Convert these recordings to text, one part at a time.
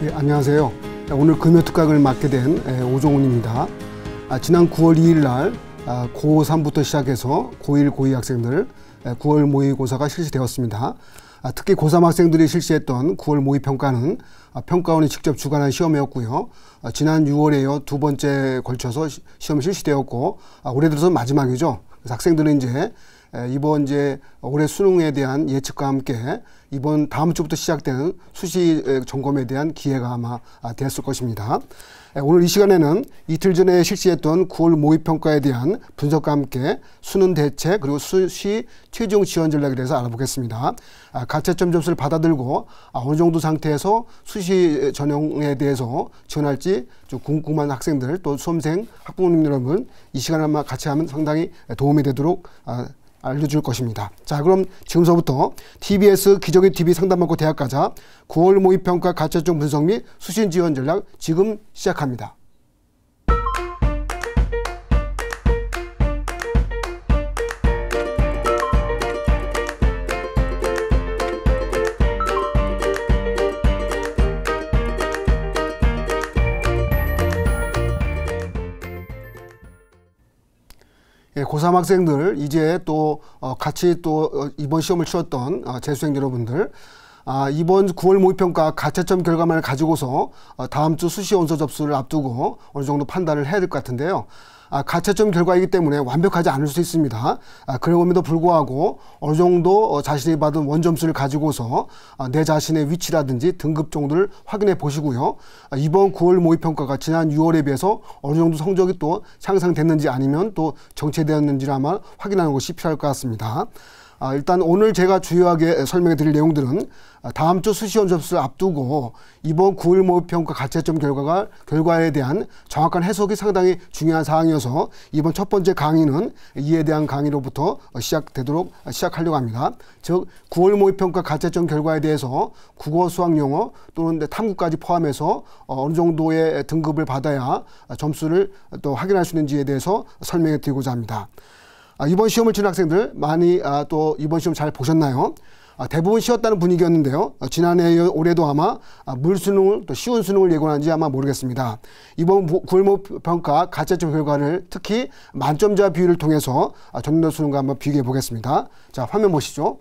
예, 안녕하세요. 오늘 금요특강을 맡게 된 오종훈입니다. 지난 9월 2일 날 고3부터 시작해서 고1, 고2 학생들 9월 모의고사가 실시되었습니다. 특히 고3 학생들이 실시했던 9월 모의평가는 평가원이 직접 주관한 시험이었고요. 지난 6월에요. 두 번째 걸쳐서 시험이 실시되었고 올해 들어서 마지막이죠. 그래서 학생들은 이제 이번 올해 수능에 대한 예측과 함께 이번 다음 주부터 시작되는 수시 점검에 대한 기회가 아마 됐을 것입니다. 오늘 이 시간에는 이틀 전에 실시했던 9월 모의평가에 대한 분석과 함께 수능 대책 그리고 수시 최종 지원 전략에 대해서 알아보겠습니다. 가채점 점수를 받아들고 어느 정도 상태에서 수시 전형에 대해서 지원할지 좀 궁금한 학생들 또 수험생 학부모님 여러분 이 시간에 아마 같이 하면 상당히 도움이 되도록 알려줄 것입니다. 자, 그럼 지금서부터 TBS 기적의 TV 상담받고 대학가자 9월 모의평가 가채점 분석 및 수시 지원 전략 지금 시작합니다. 예, 고3 학생들 이제 또 같이 또 이번 시험을 치렀던 재수생 여러분들 이번 9월 모의평가 가채점 결과만을 가지고서 다음 주 수시 원서 접수를 앞두고 어느 정도 판단을 해야 될 것 같은데요. 가채점 결과이기 때문에 완벽하지 않을 수 있습니다. 그럼에도 불구하고 어느 정도 자신이 받은 원점수를 가지고서 내 자신의 위치라든지 등급 정도를 확인해 보시고요. 이번 9월 모의평가가 지난 6월에 비해서 어느 정도 성적이 또 향상됐는지 아니면 또 정체되었는지를 아마 확인하는 것이 필요할 것 같습니다. 일단 오늘 제가 주요하게 설명해 드릴 내용들은 다음 주 수시 원점수를 앞두고 이번 9월 모의평가 가채점 결과에 대한 정확한 해석이 상당히 중요한 사항이어서 이번 첫 번째 강의는 이에 대한 강의로부터 시작하려고 합니다. 즉 9월 모의평가 가채점 결과에 대해서 국어, 수학, 영어 또는 탐구까지 포함해서 어느 정도의 등급을 받아야 점수를 또 확인할 수 있는지에 대해서 설명해 드리고자 합니다. 이번 시험을 치는 학생들 많이 또 이번 시험 잘 보셨나요? 대부분 쉬었다는 분위기였는데요. 지난해 올해도 아마 물수능을 또 쉬운 수능을 예고하는지 아마 모르겠습니다. 이번 9월 모의평가 가채점 결과를 특히 만점자 비율을 통해서 전년도 수능과 한번 비교해 보겠습니다. 자, 화면 보시죠.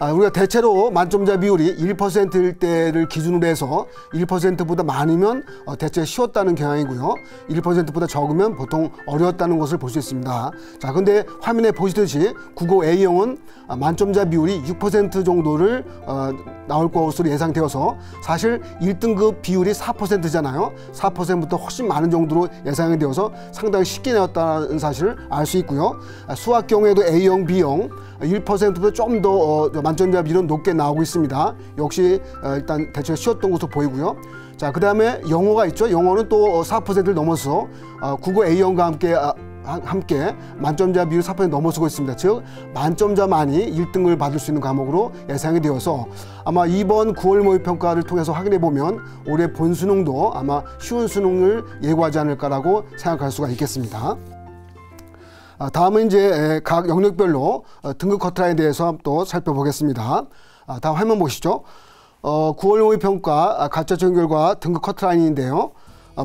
우리가 대체로 만점자 비율이 1%일 때를 기준으로 해서 1%보다 많으면 대체 쉬웠다는 경향이고요. 1%보다 적으면 보통 어려웠다는 것을 볼 수 있습니다. 자, 근데 화면에 보시듯이 국어 A형은 만점자 비율이 6% 정도를 나올 것으로 예상되어서 사실 1등급 비율이 4%잖아요. 4%부터 훨씬 많은 정도로 예상이 되어서 상당히 쉽게 나왔다는 사실을 알 수 있고요. 수학 경우에도 A형, B형 1%보다 좀 더 만점자 비율은 높게 나오고 있습니다. 역시 일단 대체로 쉬웠던 것으로 보이고요. 자, 그 다음에 영어가 있죠. 영어는 또 4%를 넘어서 국어 A형과 함께 만점자 비율 4% 넘어서고 있습니다. 즉 만점자만이 1등을 받을 수 있는 과목으로 예상이 되어서 아마 이번 9월 모의평가를 통해서 확인해 보면 올해 본 수능도 아마 쉬운 수능을 예고하지 않을까라고 생각할 수가 있겠습니다. 다음은 이제 각 영역별로 등급 커트라인에 대해서 또 살펴보겠습니다. 다음 화면 보시죠. 9월 모의평가 가채점 결과 등급 커트라인인데요.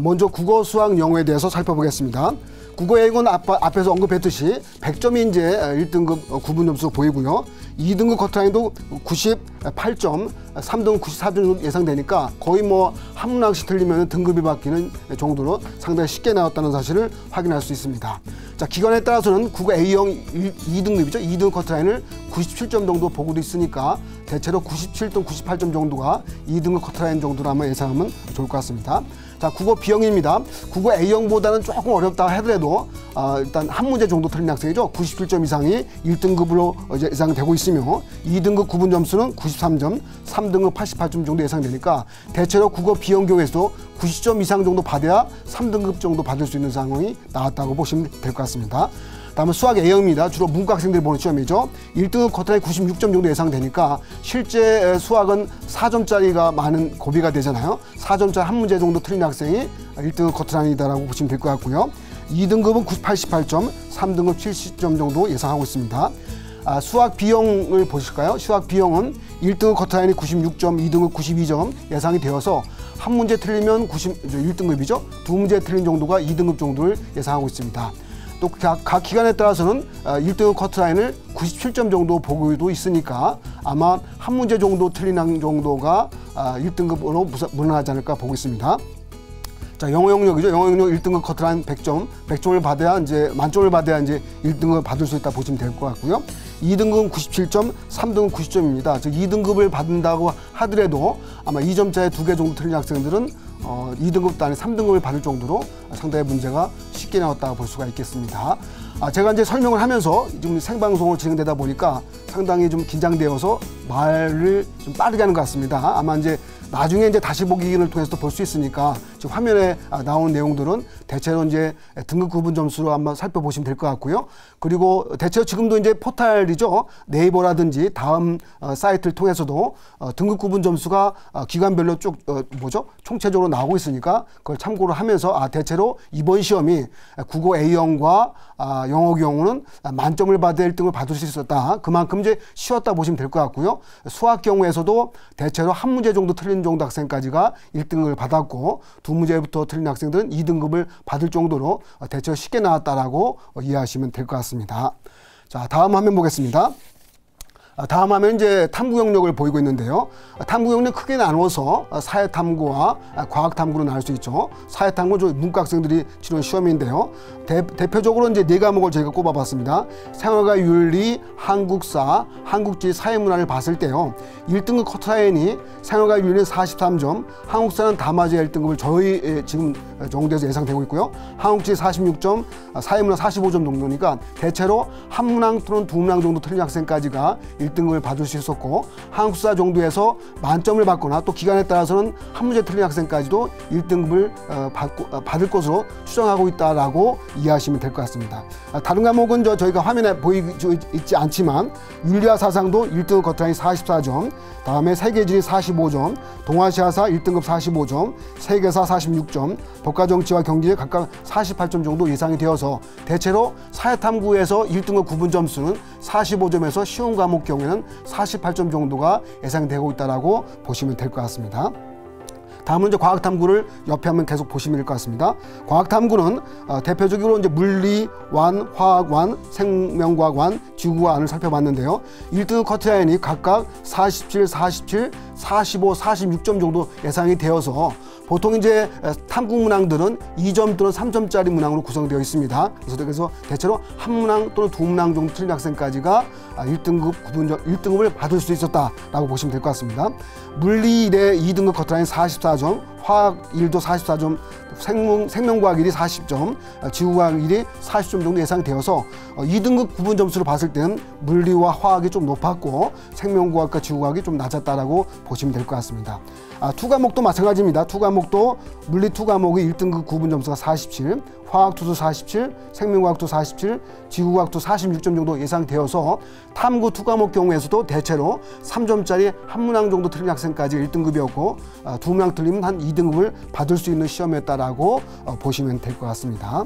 먼저 국어, 수학, 영어에 대해서 살펴보겠습니다. 국어 A형은 앞에서 언급했듯이 100점이 이제 1등급 구분 점수 보이고요. 2등급 커트라인도 98점, 3등급 94점 예상되니까 거의 뭐 한 문항씩 틀리면 등급이 바뀌는 정도로 상당히 쉽게 나왔다는 사실을 확인할 수 있습니다. 자, 기간에 따라서는 국어 A형 2등급이죠. 2등급 커트라인을 97점 정도 보고 있으니까 대체로 97점, 98점 정도가 2등급 커트라인 정도로 한번 예상하면 좋을 것 같습니다. 자, 국어 B형입니다. 국어 A형보다는 조금 어렵다 하더라도 일단 한 문제 정도 틀린 학생이죠. 97점 이상이 1등급으로 예상되고 있으며 2등급 구분 점수는 93점, 3등급 88점 정도 예상되니까 대체로 국어 B형 경우에서도 90점 이상 정도 받아야 3등급 정도 받을 수 있는 상황이 나왔다고 보시면 될 것 같습니다. 다음은 수학 A형입니다. 주로 문과 학생들이 보는 시험이죠. 1등급 커트라인 96점 정도 예상되니까 실제 수학은 4점짜리가 많은 고비가 되잖아요. 4점짜리 한 문제 정도 틀린 학생이 1등급 커트라인이다라고 보시면 될 것 같고요. 2등급은 88점, 3등급 70점 정도 예상하고 있습니다. 수학 비용을 보실까요? 수학 비용은 1등급 커트라인이 96점, 2등급 92점 예상이 되어서 한 문제 틀리면 1등급이죠. 두 문제 틀린 정도가 2등급 정도를 예상하고 있습니다. 또 각 기관에 따라서는 1등급 커트라인을 97점 정도 보고도 있으니까 아마 한 문제 정도 틀린 정도가 1등급으로 무난하지 않을까 보고 있습니다. 자, 영어 영역이죠. 영어 영역 1등급 커트라인 100점, 100점을 받아야 이제 만점을 받아야 이제 1등급을 받을 수 있다 보시면 될 것 같고요. 2등급은 97점, 3등급 90점입니다. 즉 2등급을 받는다고 하더라도 아마 2점짜리 2개 정도 틀린 학생들은 2등급도 아닌 3등급을 받을 정도로 상당히 문제가 쉽게 나왔다고 볼 수가 있겠습니다. 제가 이제 설명을 하면서 지금 생방송으로 진행되다 보니까 상당히 좀 긴장되어서 말을 좀 빠르게 하는 것 같습니다. 아마 이제 나중에 이제 다시 보기 기능을 통해서도 볼 수 있으니까 지금 화면에 나오는 내용들은 대체로 이제 등급 구분 점수로 한번 살펴보시면 될 것 같고요. 그리고 대체로 지금도 이제 포털이죠. 네이버라든지 다음 사이트를 통해서도 등급 구분 점수가 기관별로 쭉 총체적으로 나오고 있으니까 그걸 참고를 하면서 대체로 이번 시험이 국어 A형과 영어 경우는 만점을 받아 1등을 받을 수 있었다. 그만큼 이제 쉬웠다 보시면 될 것 같고요. 수학 경우에서도 대체로 한 문제 정도 틀린 정도 학생까지가 1등급을 받았고 두 문제부터 틀린 학생들은 2등급을 받을 정도로 대체로 쉽게 나왔다라고 이해하시면 될 것 같습니다. 자, 다음 화면 보겠습니다. 다음 화면 이제 탐구 영역을 보이고 있는데요. 탐구 영역 크게 나누어서 사회 탐구와 과학 탐구로 나눌 수 있죠. 사회 탐구는 문과 학생들이 치르는 시험인데요. 대표적으로 이제 4과목을 저희가 꼽아봤습니다. 생활과 윤리, 한국사, 한국지, 사회문화를 봤을 때요. 1등급 커트라인이 생활과 윤리는 43점, 한국사는 다 맞아야 1등급을 저희 지금 정도에서 예상되고 있고요. 한국지 46점, 사회문화 45점 정도니까 대체로 한 문항 또는 두 문항 정도 틀린 학생까지가 1등급을 받을 수 있었고 한국사 정도에서 만점을 받거나 또 기간에 따라서는 한 문제 틀린 학생까지도 1등급을 받을 것으로 추정하고 있다라고 이해하시면 될 것 같습니다. 다른 과목은 저희가 화면에 보이고 있지 않지만 윤리와 사상도 1등급 커트라인 44점, 다음에 세계지리 45점, 동아시아사 1등급 45점, 세계사 46점, 법과정치와 경제 각각 48점 정도 예상이 되어서 대체로 사회탐구에서 1등급 구분 점수는 45점에서 쉬운 과목 경우에는 48점 정도가 예상되고 있다라고 보시면 될 것 같습니다. 다음은 이제 과학탐구를 옆에 한번 계속 보시면 될 것 같습니다. 과학탐구는 대표적으로 이제 물리완, 화학완, 생명과학완, 지구과학을 살펴봤는데요. 1등급 커트라인이 각각 47, 47, 45, 46점 정도 예상이 되어서 보통 이제 탐구 문항들은 2점 또는 3점짜리 문항으로 구성되어 있습니다. 그래서 대체로 한 문항 또는 두 문항 정도 틀린 학생까지가 1등급을 받을 수 있었다라고 보시면 될 것 같습니다. 물리 1의 2등급 커트라인 44점, 화학 1도 44점, 생명과학 1이 40점, 지구과학 1이 40점 정도 예상되어서 2등급 구분 점수를 봤을 때는 물리와 화학이 좀 높았고 생명과학과 지구과학이 좀 낮았다라고 보시면 될 것 같습니다. 투 과목도 마찬가지입니다. 투 과목도 물리 투 과목의 1등급 구분 점수가 47, 화학투도 47, 생명과학도 47, 지구과학도 46점 정도 예상되어서 탐구 투 과목 경우에서도 대체로 3점짜리 한 문항 정도 틀린 학생까지 1등급이었고 두 문항 틀리면 한 2등급을 받을 수 있는 시험이었다라고 보시면 될 것 같습니다.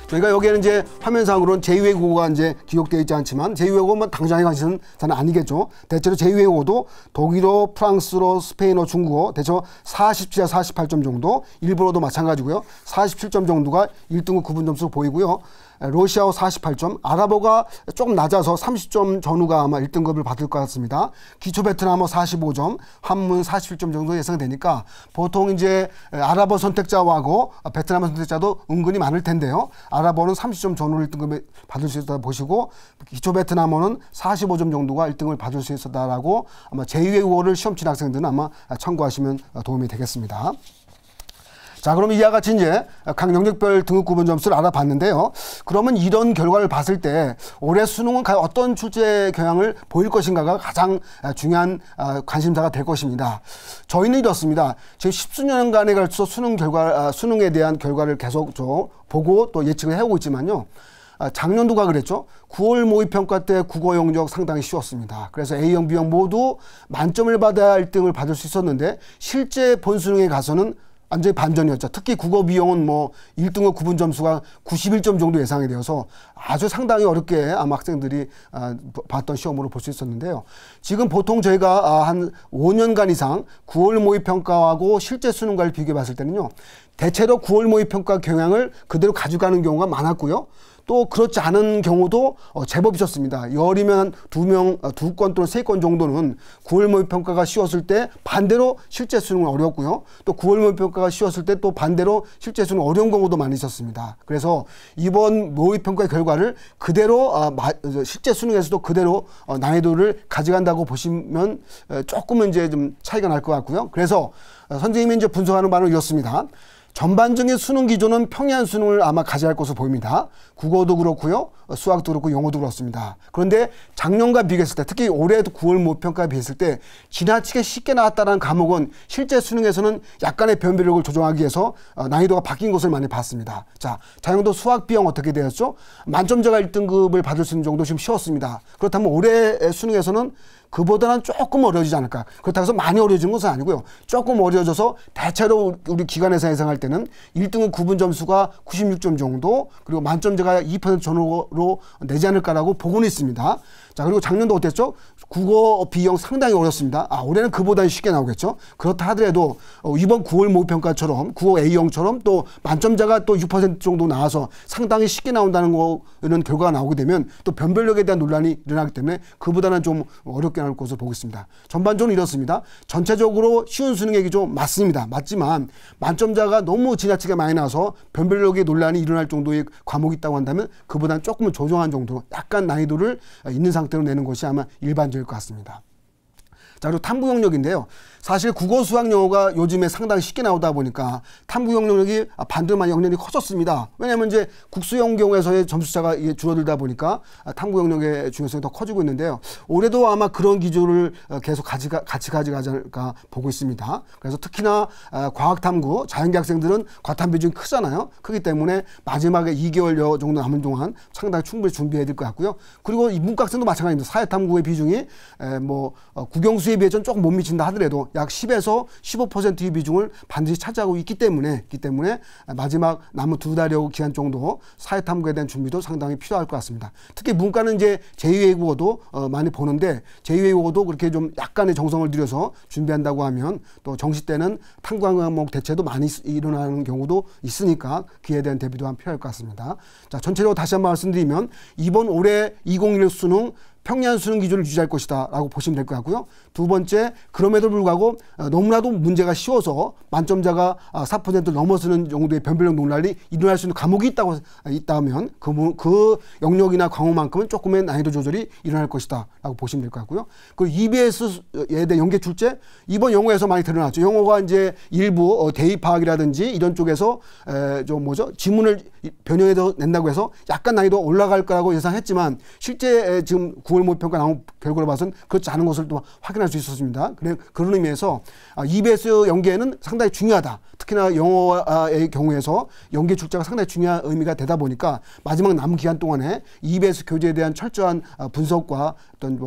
저희가 여기에는 이제 화면상으로는 제2외국어가 이제 기록되어 있지 않지만 제2외국어만 당장에 관심은 저는 아니겠죠. 대체로 제2외국어도 독일어, 프랑스어, 스페인어, 중국어 대체로 47, 48점 정도, 일본어도 마찬가지고요. 47점 정도가 1등급 구분 점수 보이고요. 러시아어 48점, 아랍어가 조금 낮아서 30점 전후가 아마 1등급을 받을 것 같습니다. 기초 베트남어 45점, 한문 47점 정도 예상되니까 보통 이제 아랍어 선택자하고 베트남어 선택자도 은근히 많을 텐데요. 아랍어는 30점 전후를 1등급을 받을 수 있다 보시고 기초 베트남어는 45점 정도가 1등을 받을 수 있었다라고 아마 제2외국어를 시험 치는 학생들은 아마 참고하시면 도움이 되겠습니다. 자, 그럼 이와 같이 이제 각 영역별 등급 구분 점수를 알아봤는데요. 그러면 이런 결과를 봤을 때 올해 수능은 과연 어떤 출제 경향을 보일 것인가가 가장 중요한 관심사가 될 것입니다. 저희는 이렇습니다. 지금 10수년간에 걸쳐 수능에 대한 결과를 계속 보고 또 예측을 해오고 있지만요. 작년도가 그랬죠. 9월 모의평가 때 국어 영역 상당히 쉬웠습니다. 그래서 A형, B형 모두 만점을 받아야 1등을 받을 수 있었는데 실제 본수능에 가서는 완전히 반전이었죠. 특히 국어 비용은 뭐 1등급 구분 점수가 91점 정도 예상이 되어서 아주 상당히 어렵게 아마 학생들이 봤던 시험으로 볼 수 있었는데요. 지금 보통 저희가 한 5년간 이상 9월 모의평가하고 실제 수능과를 비교해 봤을 때는요. 대체로 9월 모의평가 경향을 그대로 가져가는 경우가 많았고요. 또 그렇지 않은 경우도 제법 있었습니다. 열이면 두 건 또는 3건 정도는 9월 모의평가가 쉬웠을 때 반대로 실제 수능은 어렵고요. 또 9월 모의평가가 쉬웠을 때 또 반대로 실제 수능 어려운 경우도 많이 있었습니다. 그래서 이번 모의평가 결과를 그대로 실제 수능에서도 그대로 난이도를 가져간다고 보시면 조금은 이제 좀 차이가 날 것 같고요. 그래서 선생님이 이제 분석하는 바는 이렇습니다. 전반적인 수능 기조는 평이한 수능을 아마 가져갈 것으로 보입니다. 국어도 그렇고요. 수학도 그렇고 영어도 그렇습니다. 그런데 작년과 비교했을 때 특히 올해도 9월 모평가에 비했을 때 지나치게 쉽게 나왔다는 과목은 실제 수능에서는 약간의 변별력을 조정하기 위해서 난이도가 바뀐 것을 많이 봤습니다. 자, 자영도 수학 비용 어떻게 되었죠? 만점자가 1등급을 받을 수 있는 정도 지금 쉬웠습니다. 그렇다면 올해 수능에서는 그보다는 조금 어려워지지 않을까. 그렇다고 해서 많이 어려워진 것은 아니고요. 조금 어려워져서 대체로 우리 기관에서 예상할 때는 1등급 구분 점수가 96점 정도 그리고 만점자가 2% 전후로 내지 않을까라고 보고는 있습니다. 자, 그리고 작년도 어땠죠? 국어 비용 상당히 어렵습니다. 올해는 그보다 쉽게 나오겠죠. 그렇다 하더라도 이번 9월 모의평가처럼 국어 A형처럼 또 만점자가 또 6% 정도 나와서 상당히 쉽게 나온다는 거는 결과가 나오게 되면 또 변별력에 대한 논란이 일어나기 때문에 그보다는 좀 어렵게 나올 것으로 보고 있습니다. 전반적으로 이렇습니다. 전체적으로 쉬운 수능의 기조 맞습니다. 맞지만 만점자가 너무 지나치게 많이 나와서 변별력의 논란이 일어날 정도의 과목이 있다고 한다면 그보다는 조금은 조정한 정도로 약간 난이도를 있는 상태로 내는 것이 아마 일반적일 것 같습니다. 자, 그리고 탐구 영역인데요. 사실 국어, 수학, 영어가 요즘에 상당히 쉽게 나오다 보니까 탐구 영역이 반대로 영역이 커졌습니다. 왜냐하면 이제 국수형 경우에서의 점수차가 줄어들다 보니까 탐구 영역의 중요성이 더 커지고 있는데요. 올해도 아마 그런 기조를 계속 같이 가져가지 않을까 보고 있습니다. 그래서 특히나 과학 탐구, 자연계 학생들은 과탐 비중이 크잖아요. 크기 때문에 마지막에 2개월여 정도 남은 동안 상당히 충분히 준비해야 될 것 같고요. 그리고 이 문과 학생도 마찬가지입니다. 사회 탐구의 비중이 국영수에 비해서는 조금 못 미친다 하더라도 약 10에서 15%의 비중을 반드시 차지하고 있기 때문에 마지막 남은 2달여 기간 정도 사회탐구에 대한 준비도 상당히 필요할 것 같습니다. 특히 문과는 이제 제2외국어도 많이 보는데 제2외국어도 그렇게 좀 약간의 정성을 들여서 준비한다고 하면 또 정시 때는 탐구 과목 대체도 많이 일어나는 경우도 있으니까 그에 대한 대비도 필요할 것 같습니다. 자, 전체적으로 다시 한번 말씀드리면 이번 올해 2016 수능 평이한 수능 기준을 유지할 것이다 라고 보시면 될 것 같고요. 두 번째, 그럼에도 불구하고 너무나도 문제가 쉬워서 만점자가 4%를 넘어서는 정도의 변별력 논란이 일어날 수 있는 과목이 있다면 그 영역이나 과목만큼은 조금의 난이도 조절이 일어날 것이다 라고 보시면 될 것 같고요. 그리고 EBS에 대한 연계 출제, 이번 영어에서 많이 드러났죠. 영어가 이제 일부 대입 파악이라든지 이런 쪽에서 지문을 변형해서 낸다고 해서 약간 난이도가 올라갈 거라고 예상했지만 실제 지금 9월 모의평가 나온 결과를 봐서는 그렇지 않은 것을 또 확인할 수 있었습니다. 그런 의미에서 EBS 연계는 상당히 중요하다. 특히나 영어의 경우에서 연계 출제가 상당히 중요한 의미가 되다 보니까 마지막 남은 기간 동안에 EBS 교재에 대한 철저한 분석과 어떤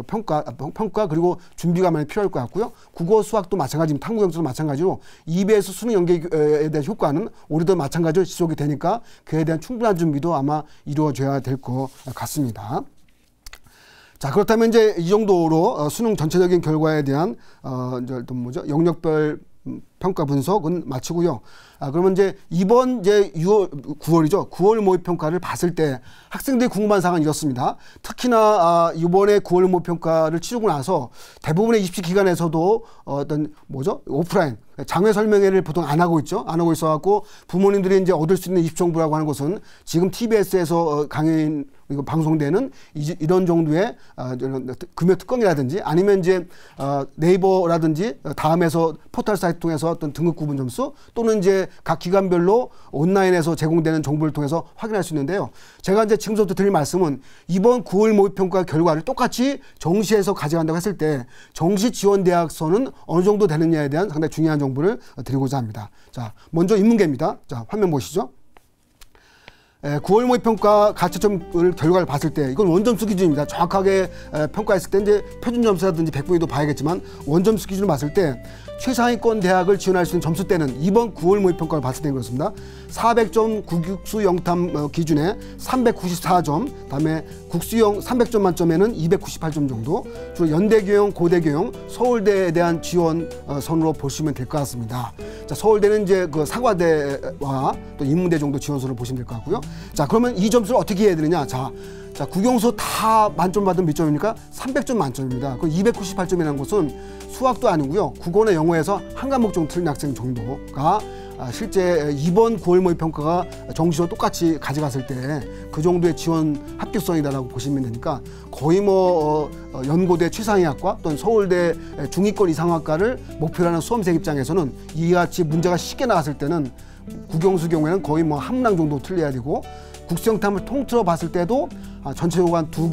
평가 그리고 준비가 많이 필요할 것 같고요. 국어 수학도 마찬가지입니다. 탐구 영역도 마찬가지로 EBS 수능 연계에 대한 효과는 올해도 마찬가지로 지속이 되니까 그에 대한 충분한 준비도 아마 이루어져야 될 것 같습니다. 자, 그렇다면 이제 이 정도로 수능 전체적인 결과에 대한 영역별 평가 분석은 마치고요. 그러면 이제 이번 9월 모의평가를 봤을 때 학생들이 궁금한 사항은 이렇습니다. 특히나 이번에 9월 모의평가를 치르고 나서 대부분의 입시 기관에서도 오프라인 장외 설명회를 보통 안 하고 있죠. 안 하고 있어갖고 부모님들이 이제 얻을 수 있는 입시 정보라고 하는 것은 지금 TBS에서 강의 방송되는 이런 정도의 금요 특강이라든지 아니면 이제 네이버라든지 다음에서 포털 사이트 통해서 어떤 등급 구분 점수 또는 이제 각 기관별로 온라인에서 제공되는 정보를 통해서 확인할 수 있는데요. 제가 이제 지금부터 드릴 말씀은 이번 9월 모의평가 결과를 똑같이 정시에서 가져간다고 했을 때 정시 지원 대학선은 어느 정도 되느냐에 대한 상당히 중요한 정보를 드리고자 합니다. 자, 먼저 인문계입니다. 자, 화면 보시죠. 9월 모의평가 가채점 결과를 봤을 때 이건 원점수 기준입니다. 정확하게 평가했을 때 이제 표준 점수라든지 100분위도 봐야겠지만 원점수 기준을 봤을 때 최상위권 대학을 지원할 수 있는 점수대는 이번 9월 모의평가를 봤을 때 그렇습니다. 400점 국수 영탐 기준에 394점, 다음에 국수형 300점 만점에는 298점 정도, 주로 연대교영, 고대교영, 서울대에 대한 지원 선으로 보시면 될 것 같습니다. 자, 서울대는 이제 그 사과대와 또 인문대 정도 지원선으로 보시면 될 것 같고요. 자, 그러면 이 점수를 어떻게 해야 되느냐? 자, 국영수 다 만점 받으면 몇 점입니까? 300점 만점입니다. 그 298점이라는 것은 수학도 아니고요. 국어나 영어에서 한 과목 정도 틀린 학생 정도가 실제 이번 9월 모의평가가 정시와 똑같이 가져갔을 때 그 정도의 지원 합격성이다라고 보시면 되니까 거의 뭐 연고대 최상위학과 또는 서울대 중위권 이상학과를 목표로 하는 수험생 입장에서는 이같이 문제가 쉽게 나왔을 때는 국영수 경우에는 거의 뭐 한 문항 정도 틀려야 되고, 국수영탐을 통틀어 봤을 때도 전체적으로 한 두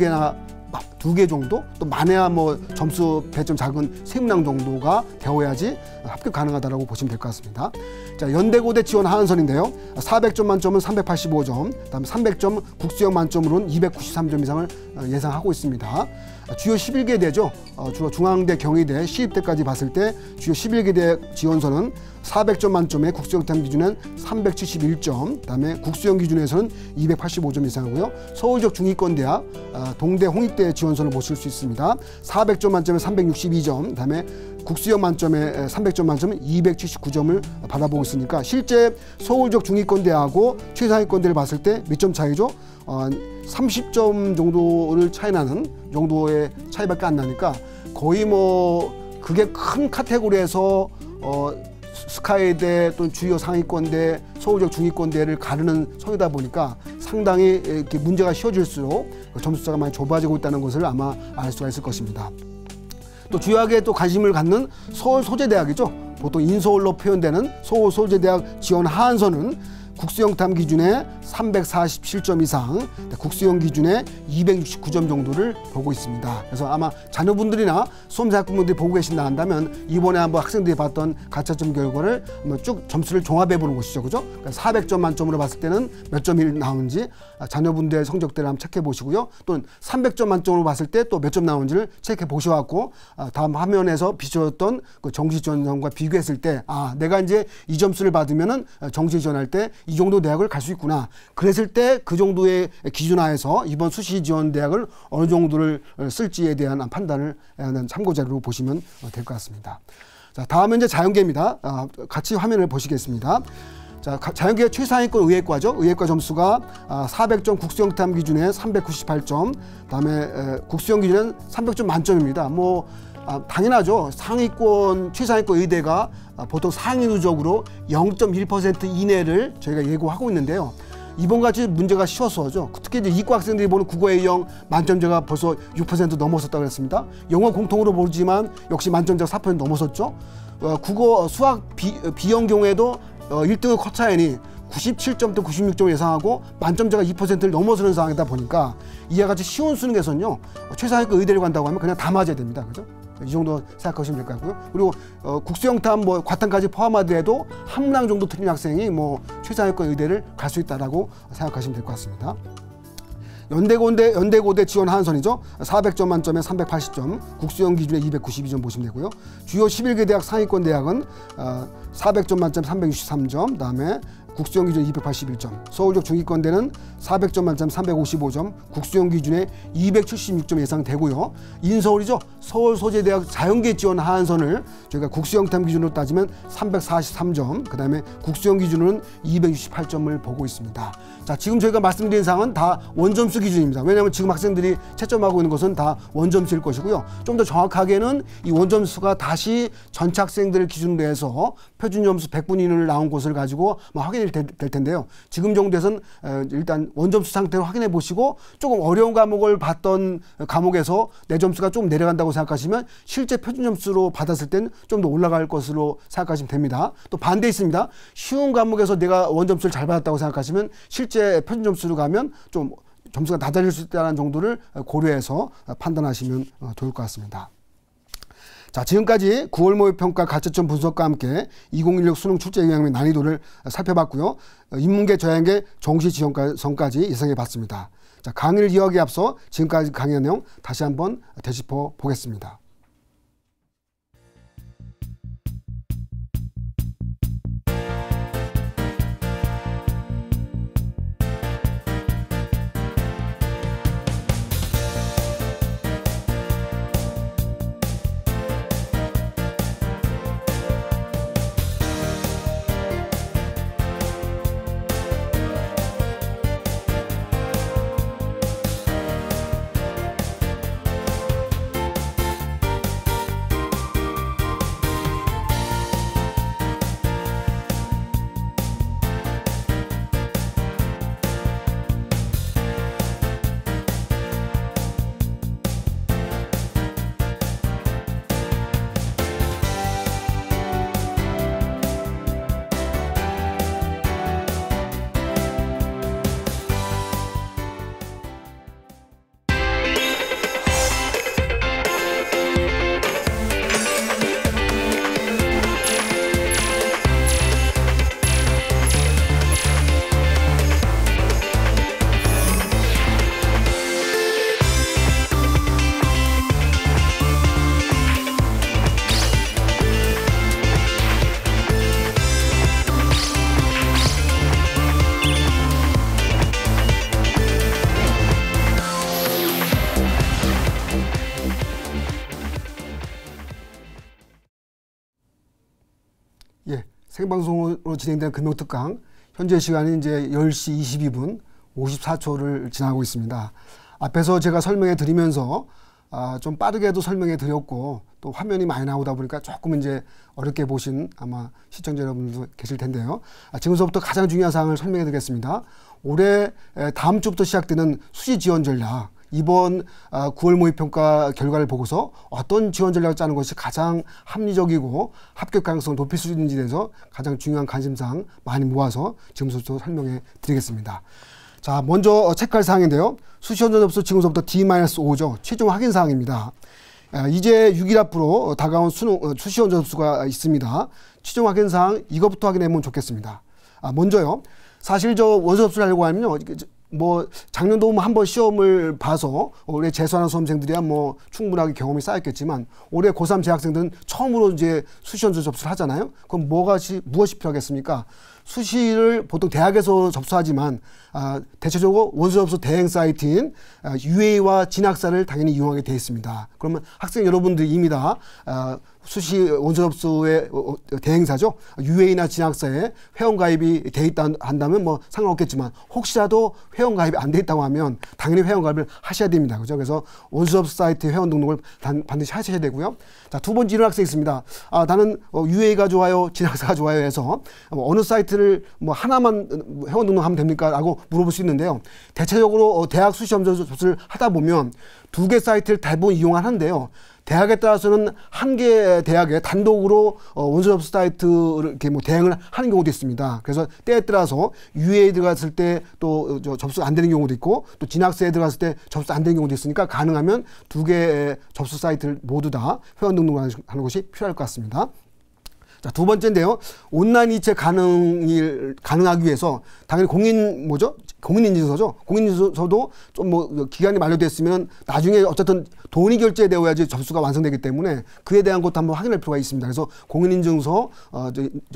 개 정도, 또 많아야 뭐 점수 배점 작은 세 문항 정도가 되어야지 합격 가능하다라고 보시면 될 것 같습니다. 자, 연대고대 지원 하한선인데요. 400점 만점은 385점, 그다음에 300점 국수형 만점으로는 293점 이상을 예상하고 있습니다. 주요 11개 대죠. 주로 중앙대, 경희대, 시립대까지 봤을 때 주요 11개 대 지원서는 400점 만점에 국수영탐 기준은 371점, 그다음에 국수형 기준에서는 285점 이상이고요. 서울적 중위권 대학, 동대, 홍익대 지원서를 보실 수 있습니다. 400점 만점에 362점, 그다음에 국수형 만점에 300점 만점은 279점을 받아보고 있으니까 실제 서울적 중위권 대하고 최상위권 대를 봤을 때 몇 점 차이죠? 30점 정도를 차이 나는 정도의 차이밖에 안 나니까 거의 뭐 그게 큰 카테고리에서 스카이대 또는 주요 상위권대, 서울적 중위권대를 가르는 성이다 보니까 상당히 이렇게 문제가 쉬워질수록 점수차가 많이 좁아지고 있다는 것을 아마 알 수가 있을 것입니다. 또 주요하게 또 관심을 갖는 서울 소재대학이죠. 보통 인서울로 표현되는 서울 소재대학 지원 하한선은 국수영탐 기준에 347점 이상, 국수형 기준에 269점 정도를 보고 있습니다. 그래서 아마 자녀분들이나 수험생학부모들이 보고 계신다 한다면 이번에 한번 학생들이 봤던 가채점 결과를 한번 쭉 점수를 종합해 보는 것이죠. 그죠? 그러니까 400점 만점으로 봤을 때는 몇 점이 나오는지 자녀분들의 성적대를 한번 체크해 보시고요. 또는 300점 만점으로 봤을 때 또 몇 점 나오는지를 체크해 보셔갖고 다음 화면에서 비춰졌던 그 정시 지원과 비교했을 때 내가 이제 이 점수를 받으면은 정시 지원할 때 이 정도 대학을 갈 수 있구나. 그랬을 때 그 정도의 기준하에서 이번 수시 지원 대학을 어느 정도를 쓸지에 대한 판단을 하는 참고자료로 보시면 될 것 같습니다. 자, 다음은 이제 자연계입니다. 같이 화면을 보시겠습니다. 자, 자연계 최상위권 의예과죠. 의예과 점수가 400점 국수영탐 기준에 398점, 그다음에 국수형 기준은 300점 만점입니다. 뭐 당연하죠. 상위권, 최상위권 의대가 보통 상위 누적으로 0.1% 이내를 저희가 예고하고 있는데요. 이번같이 문제가 쉬워서죠. 특히 이제 이과 학생들이 보는 국어 A형 만점제가 벌써 6% 넘어섰다고 그랬습니다. 영어 공통으로 보지만 역시 만점제가 4% 넘어섰죠. 국어, 수학 B형 경우에도 1등의 커차연이 97점부터 96점을 예상하고 만점제가 2%를 넘어서는 상황이다 보니까 이와 같이 쉬운 수능에서는요, 최상위권 의대를 간다고 하면 그냥 다 맞아야 됩니다. 그죠? 이 정도 생각하시면 될 것 같고요. 그리고 국수영탐 뭐 과탐까지 포함하더라도 한 문항 정도 틀린 학생이 뭐 최상위권 의대를 갈 수 있다라고 생각하시면 될 것 같습니다. 연대고대 지원 하한선이죠. 400점 만점에 380점, 국수형 기준에 292점 보시면 되고요. 주요 11개 대학 상위권 대학은 400점 만점 363점, 그다음에 국수형 기준 281점, 서울적 중위권대는 400점 만점 355점, 국수형 기준에 276점 예상되고요. 인서울이죠. 서울소재대학 자연계 지원 하한선을 저희가 국수영탐 기준으로 따지면 343점, 그 다음에 국수형 기준으로는 268점을 보고 있습니다. 자, 지금 저희가 말씀드린 사항은 다 원점수 기준입니다. 왜냐하면 지금 학생들이 채점하고 있는 것은 다 원점수일 것이고요. 좀 더 정확하게는 이 원점수가 다시 전체 학생들을 기준으로 해서 표준점수 100분 이내로 나온 것을 가지고 확인이 될 텐데요. 지금 정도에서는 일단 원점수 상태를 확인해 보시고 조금 어려운 과목을 봤던 과목에서 내 점수가 조금 내려간다고 생각하시면 실제 표준점수로 받았을 때는 좀 더 올라갈 것으로 생각하시면 됩니다. 또 반대 있습니다. 쉬운 과목에서 내가 원점수를 잘 받았다고 생각하시면 실제 표준점수로 가면 좀 점수가 낮아질 수 있다는 정도를 고려해서 판단하시면 좋을 것 같습니다. 자, 지금까지 9월 모의평가 가채점 분석과 함께 2016 수능 출제 영향 및 난이도를 살펴봤고요. 인문계, 저양계, 정시 지원성까지 예상해 봤습니다. 자, 강의를 이어가기에 앞서 지금까지 강의한 내용 다시 한번 되짚어 보겠습니다. 예, 생방송으로 진행된 금융특강 현재 시간이 이제 10시 22분 54초를 지나고 있습니다. 앞에서 제가 설명해 드리면서 좀 빠르게도 설명해 드렸고 또 화면이 많이 나오다 보니까 조금 이제 어렵게 보신 아마 시청자 여러분들도 계실 텐데요. 지금서부터 가장 중요한 사항을 설명해 드리겠습니다. 올해 다음 주부터 시작되는 수시 지원 전략, 이번 9월 모의평가 결과를 보고서 어떤 지원 전략을 짜는 것이 가장 합리적이고 합격 가능성을 높일 수 있는지에 대해서 가장 중요한 관심사항 많이 모아서 지금부터 설명해 드리겠습니다. 자, 먼저 체크할 사항인데요. 수시 원서 접수 지금부터 D-5죠. 최종 확인 사항입니다. 이제 6일 앞으로 다가온 수시 원서 접수가 있습니다. 최종 확인 사항 이것부터 확인해보면 좋겠습니다. 먼저요. 사실 저 원서 접수를 하려고 하면요. 뭐 작년도 한번 시험을 봐서 올해 재수하는 수험생들이야 뭐 충분하게 경험이 쌓였겠지만 올해 고3 재학생들은 처음으로 이제 수시 원서 접수를 하잖아요. 그럼 무엇이 필요하겠습니까? 수시를 보통 대학에서 접수하지만 대체적으로 원서 접수 대행 사이트인 UA와 진학사를 당연히 이용하게 되어 있습니다. 그러면 학생 여러분들이 이미 다 수시 원서 접수의 대행사죠. UA나 진학사에 회원가입이 돼 있다 한다면 뭐 상관없겠지만 혹시라도 회원가입이 안 돼 있다고 하면 당연히 회원가입을 하셔야 됩니다. 그죠? 그래서 원서 접수 사이트 회원 등록을 반드시 하셔야 되고요. 자, 두 번째 이런 학생이 있습니다. 나는 UA가 좋아요, 진학사가 좋아요 해서 어느 사이트를 뭐 하나만 회원 등록하면 됩니까? 라고 물어볼 수 있는데요. 대체적으로 대학 수시 원서 접수를 하다 보면 두 개 사이트를 대부분 이용하는데요. 대학에 따라서는 한 개 대학에 단독으로 원서 접수 사이트를 이렇게 뭐 대행을 하는 경우도 있습니다. 그래서 때에 따라서 UA에 들어갔을 때 또 접수 안 되는 경우도 있고 또 진학사에 들어갔을 때 접수 안 되는 경우도 있으니까 가능하면 두 개의 접수 사이트를 모두 다 회원 등록하는 것이 필요할 것 같습니다. 자, 두 번째인데요. 온라인 이체 가능하기 위해서 당연히 공인인증서죠. 공인인증서도 좀 뭐 기간이 만료됐으면 나중에 어쨌든 돈이 결제되어야지 접수가 완성되기 때문에 그에 대한 것도 한번 확인할 필요가 있습니다. 그래서 공인인증서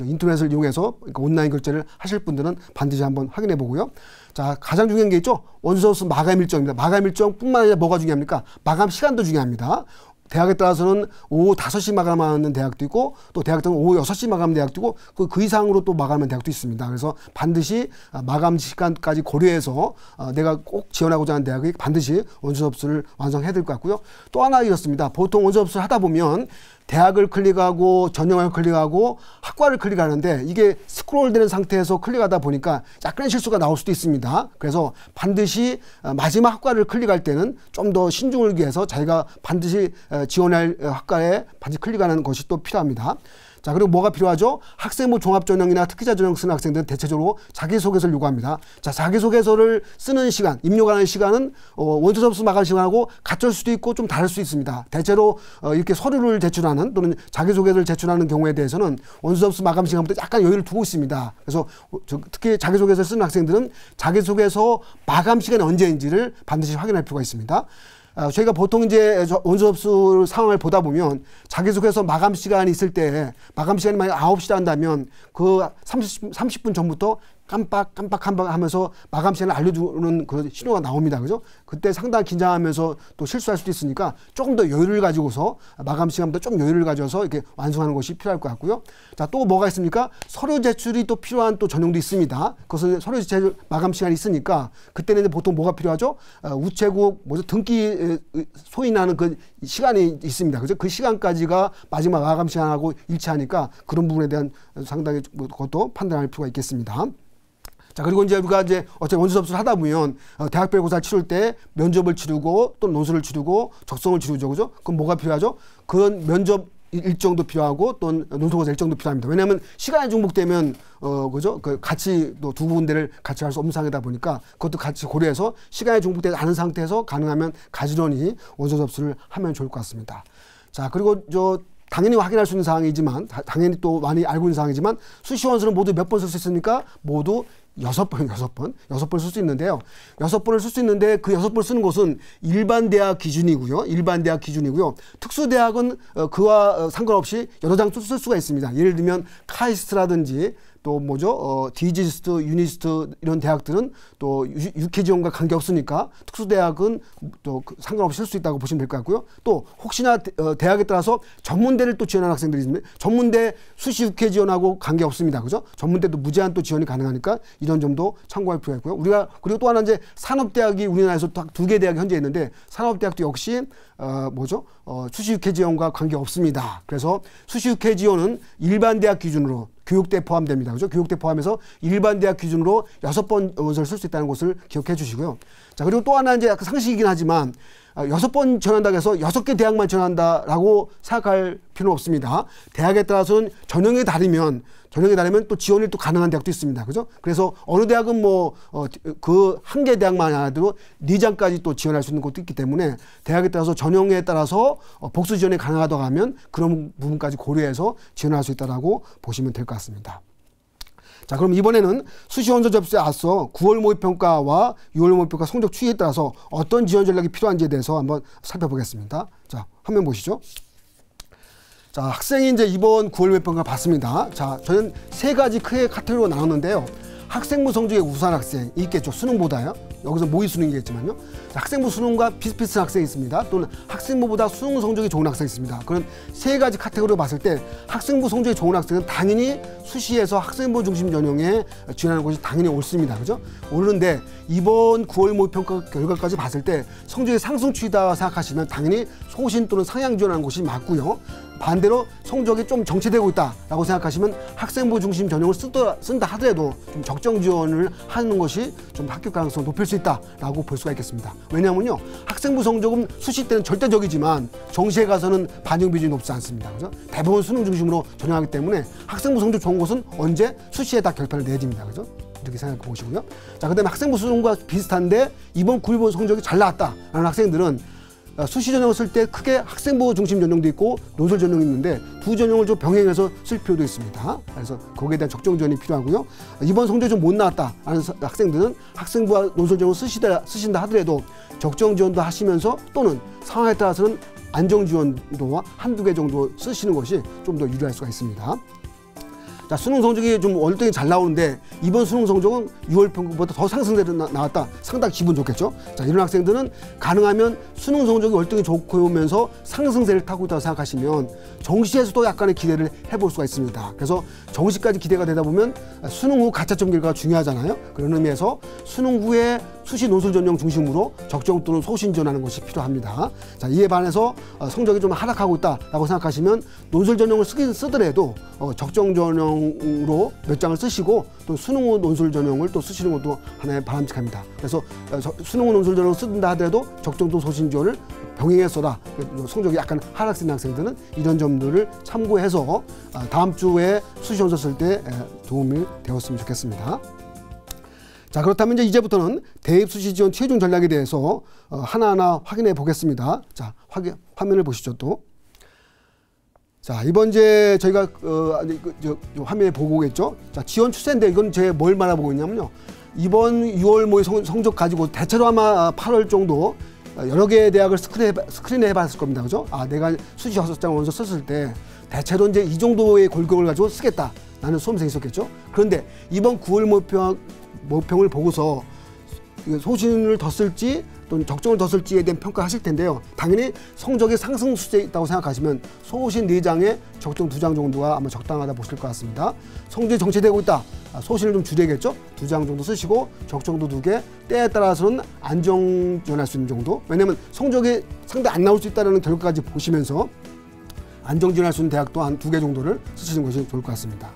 인터넷을 이용해서 온라인 결제를 하실 분들은 반드시 한번 확인해 보고요. 자, 가장 중요한 게 있죠. 원서 접수 마감 일정입니다. 마감 일정뿐만 아니라 뭐가 중요합니까? 마감 시간도 중요합니다. 대학에 따라서는 오후 5시 마감하는 대학도 있고 또 대학들은 오후 6시 마감하는 대학도 있고 그 이상으로 또 마감하는 대학도 있습니다. 그래서 반드시 마감 시간까지 고려해서 내가 꼭 지원하고자 하는 대학이 반드시 원서 접수를 완성해야 될 것 같고요. 또 하나 이렇습니다. 보통 원서 접수를 하다 보면 대학을 클릭하고 전형을 클릭하고 학과를 클릭하는데 이게 스크롤되는 상태에서 클릭하다 보니까 약간의 실수가 나올 수도 있습니다. 그래서 반드시 마지막 학과를 클릭할 때는 좀 더 신중을 기해서 자기가 반드시 지원할 학과에 반드시 클릭하는 것이 또 필요합니다. 자, 그리고 뭐가 필요하죠? 학생부 종합전형이나 특기자 전형 쓰는 학생들은 대체적으로 자기소개서를 요구합니다. 자, 자기소개서를 쓰는 시간, 입력하는 시간은 원서 접수 마감 시간하고 같을 수도 있고 좀 다를 수 있습니다. 대체로 이렇게 서류를 제출하는 또는 자기소개서를 제출하는 경우에 대해서는 원서 접수 마감 시간부터 약간 여유를 두고 있습니다. 그래서 특히 자기소개서를 쓰는 학생들은 자기소개서 마감 시간이 언제인지를 반드시 확인할 필요가 있습니다. 저희가 보통 이제 원서 접수 상황을 보다 보면 자기소개서 마감 시간이 있을 때 마감 시간이 만약 9시다 한다면 그 30분 전부터 깜빡 하면서 마감 시간을 알려주는 그런 신호가 나옵니다. 그죠? 그때 상당히 긴장하면서 또 실수할 수도 있으니까 조금 더 여유를 가지고서 마감 시간보다 좀 여유를 가져서 이렇게 완성하는 것이 필요할 것 같고요. 자, 또 뭐가 있습니까? 서류 제출이 또 필요한 또 전형도 있습니다. 그것은 서류 제출 마감 시간이 있으니까 그때는 이제 보통 뭐가 필요하죠? 우체국 등기 소인하는 그 시간이 있습니다. 그죠? 그 시간까지가 마지막 마감 시간하고 일치하니까 그런 부분에 대한 상당히 그것도 판단할 필요가 있겠습니다. 자, 그리고 이제 우리가 어차피 원서 접수를 하다 보면 대학별 고사를 치를 때 면접을 치르고 또 논술을 치르고 적성을 치르죠. 그죠? 그럼 뭐가 필요하죠? 그건 면접 일정도 필요하고 또 논술고사 일정도 필요합니다. 왜냐하면 시간이 중복되면 그죠? 같이 또 두 군데를 같이 할 수 없는 상황이다 보니까 그것도 같이 고려해서 시간이 중복되지 않은 상태에서 가능하면 가지런히 원서 접수를 하면 좋을 것 같습니다. 자, 그리고 당연히 확인할 수 있는 사항이지만 당연히 또 많이 알고 있는 사항이지만 수시 원서는 모두 몇 번 쓸 수 있습니까? 모두 6번 쓸 수 있는데요. 6번을 쓸 수 있는데 그 6번 쓰는 곳은 일반 대학 기준이고요. 특수대학은 그와 상관없이 여러 장 쓸 수가 있습니다. 예를 들면 카이스트라든지 또 뭐죠? 디지스트, 유니스트 이런 대학들은 또 UK 지원과 관계 없으니까 특수대학은 또 상관없이 쓸 수 있다고 보시면 될 것 같고요. 또 혹시나 대학에 따라서 전문대를 또 지원하는 학생들이 있습니다. 전문대 수시 UK 지원하고 관계 없습니다. 그죠? 전문대도 무제한 또 지원이 가능하니까 이런 점도 참고할 필요가 있고요. 우리가 그리고 또 하나 이제 산업대학이 우리나라에서 딱 2개 대학이 현재 있는데 산업대학도 역시 뭐죠? 수시 UK 지원과 관계 없습니다. 그래서 수시 UK 지원은 일반 대학 기준으로 교육대 포함됩니다. 그죠? 교육대 포함해서 일반 대학 기준으로 6번 원서를 쓸 수 있다는 것을 기억해 주시고요. 자, 그리고 또 하나 이제 약간 상식이긴 하지만 6번 지원한다고 해서 6개 대학만 지원한다라고 생각할 필요는 없습니다. 대학에 따라서는 전형이 다르면 또 지원이 또 가능한 대학도 있습니다. 그죠? 그래서 어느 대학은 뭐 그 한 개 대학만 아니라도 4장까지 또 지원할 수 있는 곳도 있기 때문에 대학에 따라서 전형에 따라서 복수 지원이 가능하다고 하면 그런 부분까지 고려해서 지원할 수 있다라고 보시면 될 것 같습니다. 자, 그럼 이번에는 수시 원서 접수에 앞서 9월 모의평가와 6월 모의평가 성적 추이에 따라서 어떤 지원 전략이 필요한지에 대해서 한번 살펴보겠습니다. 자, 화면 보시죠. 자, 학생이 이제 이번 9월 모의평가 봤습니다. 자, 저는 3가지 크게 카테고리로 나눴는데요. 학생부 성적의 우수한 학생이 있겠죠. 수능보다요. 여기서 모의 수능이겠지만요. 자, 학생부 수능과 비슷비슷한 학생이 있습니다. 또는 학생부보다 수능 성적이 좋은 학생이 있습니다. 그런 3가지 카테고리로 봤을 때 학생부 성적이 좋은 학생은 당연히 수시에서 학생부 중심 전형에 지원하는 것이 당연히 옳습니다. 그죠? 옳은데 이번 9월 모의평가 결과까지 봤을 때 성적의 상승 추이다 생각하시면 당연히 소신 또는 상향 지원하는 것이 맞고요. 반대로 성적이 좀 정체되고 있다라고 생각하시면 학생부 중심 전형을 쓴다 하더라도 좀 적정 지원을 하는 것이 좀 합격 가능성을 높일 수 있다라고 볼 수가 있겠습니다. 왜냐하면요, 학생부 성적은 수시 때는 절대적이지만 정시에 가서는 반영 비중이 높지 않습니다. 그죠? 대부분 수능 중심으로 전형하기 때문에 학생부 성적 좋은 곳은 언제 수시에 다 결판을 내집니다. 그죠? 이렇게 생각해 보시고요. 자, 그다음에 학생부 수능과 비슷한데 이번 9월 성적이 잘 나왔다라는 학생들은 수시 전형을 쓸 때 크게 학생부 중심 전형도 있고 논술 전형이 있는데 두 전형을 좀 병행해서 쓸 필요도 있습니다. 그래서 거기에 대한 적정 지원이 필요하고요. 이번 성적이 좀 못 나왔다라는 학생들은 학생부와 논술 전형을 쓰신다 하더라도 적정 지원도 하시면서 또는 상황에 따라서는 안정 지원도 한두 개 정도 쓰시는 것이 좀 더 유리할 수가 있습니다. 자, 수능 성적이 좀 월등히 잘 나오는데 이번 수능 성적은 6월 평균보다 더 상승세로 나왔다. 상당히 기분 좋겠죠. 자, 이런 학생들은 가능하면 수능 성적이 월등히 좋고 오면서 상승세를 타고 있다고 생각하시면 정시에서도 약간의 기대를 해볼 수가 있습니다. 그래서 정시까지 기대가 되다 보면 수능 후 가차점 결과가 중요하잖아요. 그런 의미에서 수능 후에 수시 논술 전형 중심으로 적정 또는 소신 지원하는 것이 필요합니다. 자, 이에 반해서 성적이 좀 하락하고 있다라고 생각하시면 논술 전형을 쓰더라도 적정 전형으로 몇 장을 쓰시고 또 수능 후 논술 전형을 또 쓰시는 것도 하나의 바람직합니다. 그래서 수능 후 논술 전형을 쓴다 하더라도 적정 또 소신 지원을 병행해 써라. 성적이 약간 하락된 학생들은 이런 점들을 참고해서 다음 주에 수시 원서 쓸 때 도움이 되었으면 좋겠습니다. 자, 그렇다면 이제부터는 대입 수시 지원 최종 전략에 대해서 하나하나 확인해 보겠습니다. 자, 화면을 보시죠 또. 자, 이번 이제 저희가 화면에 보고 오겠죠. 자, 지원 추세인데 이건 제가 뭘 말하고 있냐면요. 이번 6월 모의 성적 가지고 대체로 아마 8월 정도 여러 개의 대학을 스크린해 봤을 겁니다. 그죠? 아, 내가 수시 6장 원서 썼을 때 대체로 이제 이 정도의 골격을 가지고 쓰겠다. 라는 수험생이 있었겠죠. 그런데 이번 9월 모평을 보고서 소신을 더 쓸지 또는 적정을 더 쓸지에 대한 평가하실 텐데요. 당연히 성적의 상승 수준에 있다고 생각하시면 소신 4장에 적정 2장 정도가 아마 적당하다 보실 것 같습니다. 성적이 정체되고 있다. 소신을 좀 줄여야겠죠. 2장 정도 쓰시고 적정도 2개, 때에 따라서는 안정 지원할 수 있는 정도. 왜냐하면 성적이 상당히 안 나올 수 있다는 결과까지 보시면서 안정 지원할 수 있는 대학도 한 2개 정도를 쓰시는 것이 좋을 것 같습니다.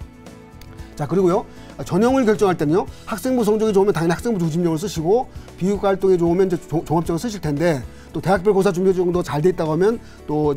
자, 그리고요, 전형을 결정할 때는요, 학생부 성적이 좋으면 당연히 학생부 중심형을 쓰시고 비교과 활동이 좋으면 이제 종합적으로 쓰실 텐데 또 대학별 고사 준비 정도 잘 돼 있다고 하면 또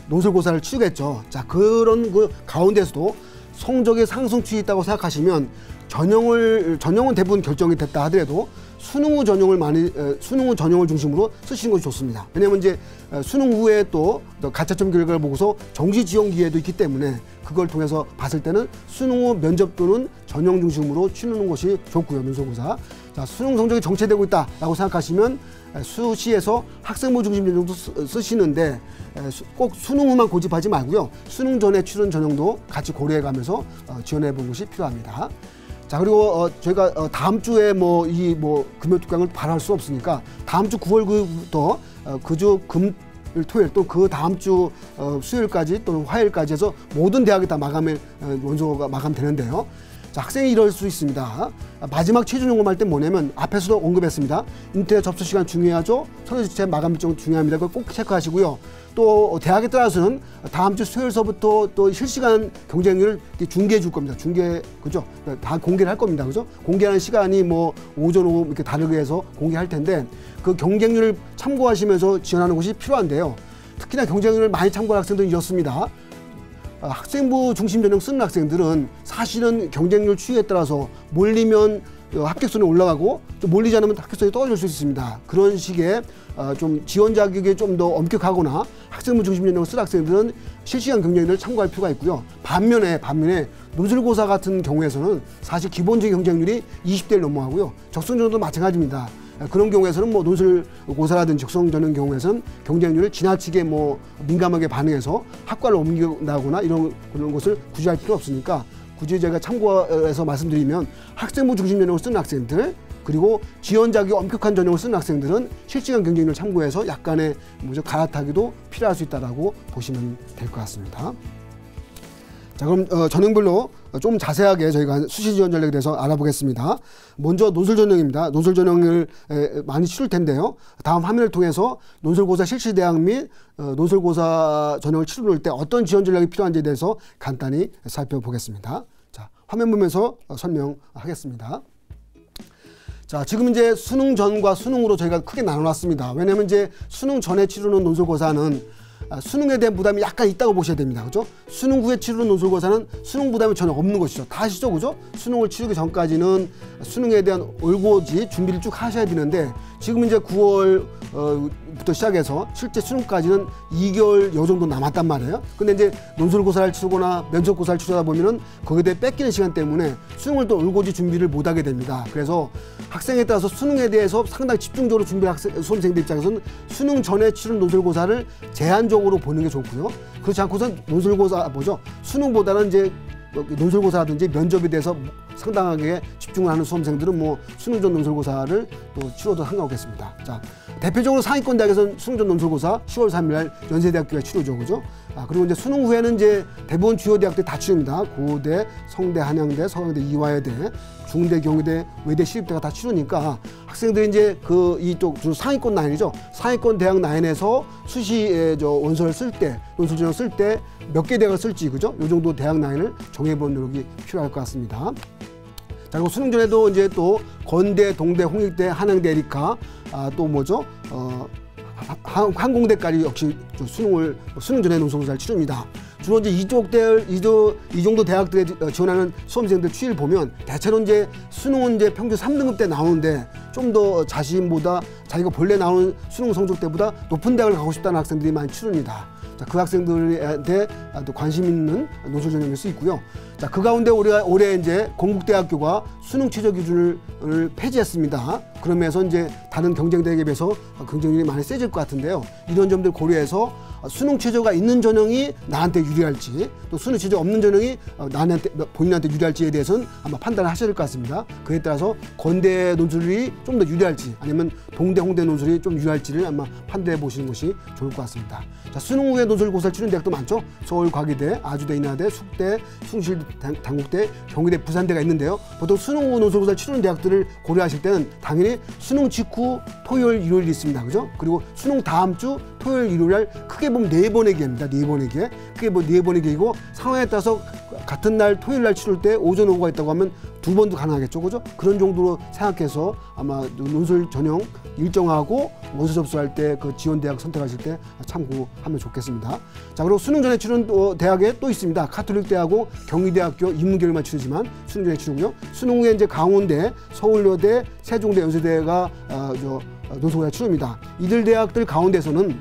논술고사를 치르겠죠. 자, 그런 그 가운데서도 성적의 상승 추이 있다고 생각하시면 전형은 대부분 결정이 됐다 하더라도 수능 후 전형을 중심으로 쓰시는 것이 좋습니다. 왜냐하면 이제 수능 후에 또 가차점 결과를 보고서 정시 지원 기회도 있기 때문에 그걸 통해서 봤을 때는 수능 후 면접 또는 전형 중심으로 치르는 것이 좋고요. 면접고사. 자, 수능 성적이 정체되고 있다라고 생각하시면 수시에서 학생부 중심 전형도 쓰시는데 꼭 수능 후만 고집하지 말고요. 수능 전에 치른 전형도 같이 고려해 가면서 지원해 보는 것이 필요합니다. 자, 그리고 저희가 다음 주에 금요특강을 바랄 수 없으니까 다음 주 9월 9일부터 그주 금 토요일 또 그 다음 주 수요일까지 또는 화요일까지 해서 모든 대학이 다 원서가 마감되는데요. 자, 학생이 이럴 수 있습니다. 마지막 최종 점검할 때 뭐냐면 앞에서도 언급했습니다. 인터넷 접수 시간 중요하죠. 선행지체 마감 일정 중요합니다. 그걸 꼭 체크하시고요. 또 대학에 따라서는 다음 주 수요일서부터 또 실시간 경쟁률을 중계해 줄 겁니다. 그죠? 다 공개를 할 겁니다. 그죠? 공개하는 시간이 오전, 오후 이렇게 다르게 해서 공개할 텐데 그 경쟁률을 참고하시면서 지원하는 것이 필요한데요. 특히나 경쟁률을 많이 참고한 학생들은 이렇습니다. 학생부 중심 전형 쓰는 학생들은 사실은 경쟁률 추이에 따라서 몰리면 합격선이 올라가고 좀 몰리지 않으면 합격선이 떨어질 수 있습니다. 그런 식의 좀 지원 자격이 좀 더 엄격하거나 학생부 중심 전형을 쓰는 학생들은 실시간 경쟁률을 참고할 필요가 있고요. 반면에 논술고사 같은 경우에서는 사실 기본적인 경쟁률이 20대를 넘어가고요. 적성전형도 마찬가지입니다. 그런 경우에서는 논술고사라든지 적성전형 경우에서는 경쟁률을 지나치게 민감하게 반응해서 학과를 옮긴다거나 그런 것을 굳이 할 필요 없으니까 굳이 제가 참고해서 말씀드리면 학생부 중심 전형을 쓰는 학생들 그리고 지원 자격이 엄격한 전형을 쓰는 학생들은 실시간 경쟁률을 참고해서 약간의 갈아타기도 필요할 수 있다라고 보시면 될 것 같습니다. 자, 그럼 전형별로 좀 자세하게 저희가 수시 지원 전략에 대해서 알아보겠습니다. 먼저 논술 전형입니다. 논술 전형을 많이 치를 텐데요. 다음 화면을 통해서 논술고사 실시대학 및 논술고사 전형을 치를 때 어떤 지원 전략이 필요한지에 대해서 간단히 살펴보겠습니다. 자, 화면 보면서 설명하겠습니다. 자, 지금 이제 수능 전과 수능 후로 저희가 크게 나눠놨습니다. 왜냐하면 이제 수능 전에 치르는 논술고사는 수능에 대한 부담이 약간 있다고 보셔야 됩니다. 그죠? 수능 후에 치르는 논술고사는 수능 부담이 전혀 없는 것이죠. 다 아시죠? 그죠? 수능을 치르기 전까지는 수능에 대한 올고지 준비를 쭉 하셔야 되는데 지금 이제 9월부터 시작해서 실제 수능까지는 2개월 요 정도 남았단 말이에요. 근데 이제 논술고사를 치르거나 면접고사를 치르다 보면은 거기에 대해 뺏기는 시간 때문에 수능을 또 올고지 준비를 못 하게 됩니다. 그래서 학생에 따라서 수능에 대해서 상당히 집중적으로 준비할 수험생들 입장에서는 수능 전에 치른 논술고사를 제한적으로 보는 게 좋고요. 그렇지 않고선 논술고사 수능보다는 이제 논술고사라든지 면접에 대해서 상당하게 집중을 하는 수험생들은 수능 전 논술고사를 또 치러도 상관없겠습니다. 자, 대표적으로 상위권 대학에서는 수능 전 논술고사 10월 3일 연세대학교가 치르죠. 그죠? 그리고 이제 수능 후에는 이제 대부분 주요 대학들이 다 치릅니다. 고대, 성대, 한양대, 서강대, 이화여대, 중대, 경희대, 외대, 시립대가 다 치르니까 학생들이 이제 이쪽 주로 상위권 라인이죠. 상위권 대학 라인에서 수시 원서를 쓸 때, 논술 전형 쓸 때 몇 개 대학을 쓸지, 그죠? 요 정도 대학 라인을 정해보는 노력이 필요할 것 같습니다. 자, 그리고 수능 전에도 이제 또 건대, 동대, 홍익대, 한양대, 에리카, 항공대까지 역시 수능 전에 논술고사를 치릅니다. 주로 이제 이 정도 대학들에 지원하는 수험생들 추이를 보면 대체로 이제 수능은 이제 평균 3등급 때 나오는데 좀 더 자신보다 자기가 본래 나오는 수능 성적 때보다 높은 대학을 가고 싶다는 학생들이 많이 치릅니다. 자, 그 학생들한테 또 관심 있는 논술 전형일 수 있고요. 자, 그 가운데 올해 이제 건국대학교가 수능 최저 기준을 폐지했습니다. 그러면서 이제 다른 경쟁 대학에 비해서 경쟁률이 많이 세질 것 같은데요. 이런 점들 고려해서 수능 최저가 있는 전형이 나한테 유리할지 또 수능 최저 없는 전형이 본인한테 유리할지에 대해서는 아마 판단을 하셔야 될 것 같습니다. 그에 따라서 건대 논술이 좀 더 유리할지 아니면 동대, 홍대 논술이 좀 유리할지를 아마 판단해 보시는 것이 좋을 것 같습니다. 자, 수능 후에 논술고사를 치르는 대학도 많죠. 서울 과기대, 아주대, 인하대, 숙대, 숭실, 당국대, 경희대, 부산대가 있는데요. 보통 수능 후 논술고사를 치르는 대학들을 고려하실 때는 당연히 수능 직후 토요일, 일요일이 있습니다. 그죠? 그리고 수능 다음 주 토요일, 일요일 크게 보면 4번의 기회입니다. 4번의 기회. 크게 보면 4번의 기회이고 상황에 따라서 같은 날 토요일 날 치를 때 오전, 오후가 있다고 하면 2번도 가능하겠죠. 그죠? 그런 정도로 생각해서 아마 논술 전형 일정하고 원서 접수할 때 그 지원 대학 선택하실 때 참고하면 좋겠습니다. 자, 그리고 수능 전에 치른 대학에 또 있습니다. 카톨릭 대하고 경희대학교 인문계열만 치르지만 수능 전에 치르고요. 수능 후에 이제 강원대, 서울여대, 세종대, 연세대가 논술고사 치릅니다. 이들 대학들 가운데서는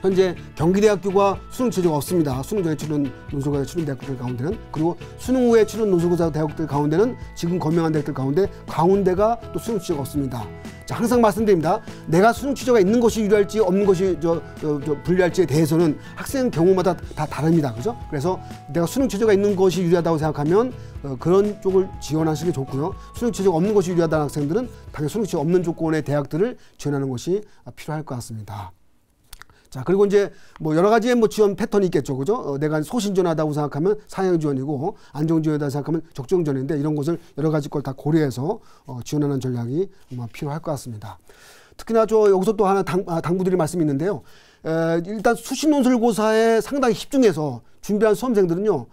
현재 경기대학교가 수능 체제가 없습니다. 수능 전에 치른 논술고사 치른 대학들 가운데는, 그리고 수능 후에 치른 논술고사 대학들 가운데는 지금 거명한 대학들 가운데 가운데가 또 수능 체제가 없습니다. 자, 항상 말씀드립니다. 내가 수능 취재가 있는 것이 유리할지 없는 것이 불리할지에 대해서는 학생 경우마다 다 다릅니다. 그죠? 그래서 내가 수능 취재가 있는 것이 유리하다고 생각하면 그런 쪽을 지원하시는 게 좋고요. 수능 취재가 없는 것이 유리하다는 학생들은 당연히 수능 취재 없는 조건의 대학들을 지원하는 것이 필요할 것 같습니다. 자, 그리고 이제 뭐 여러 가지의 뭐 지원 패턴이 있겠죠. 그죠? 내가 소신 지원하다고 생각하면 상향 지원이고, 안정 지원이라고 생각하면 적정 지원인데, 이런 것을 여러 가지 걸 다 고려해서 지원하는 전략이 필요할 것 같습니다. 특히나 여기서 또 하나 당부드릴 말씀이 있는데요. 일단 수시 논술고사에 상당히 집중해서 준비한 수험생들은요.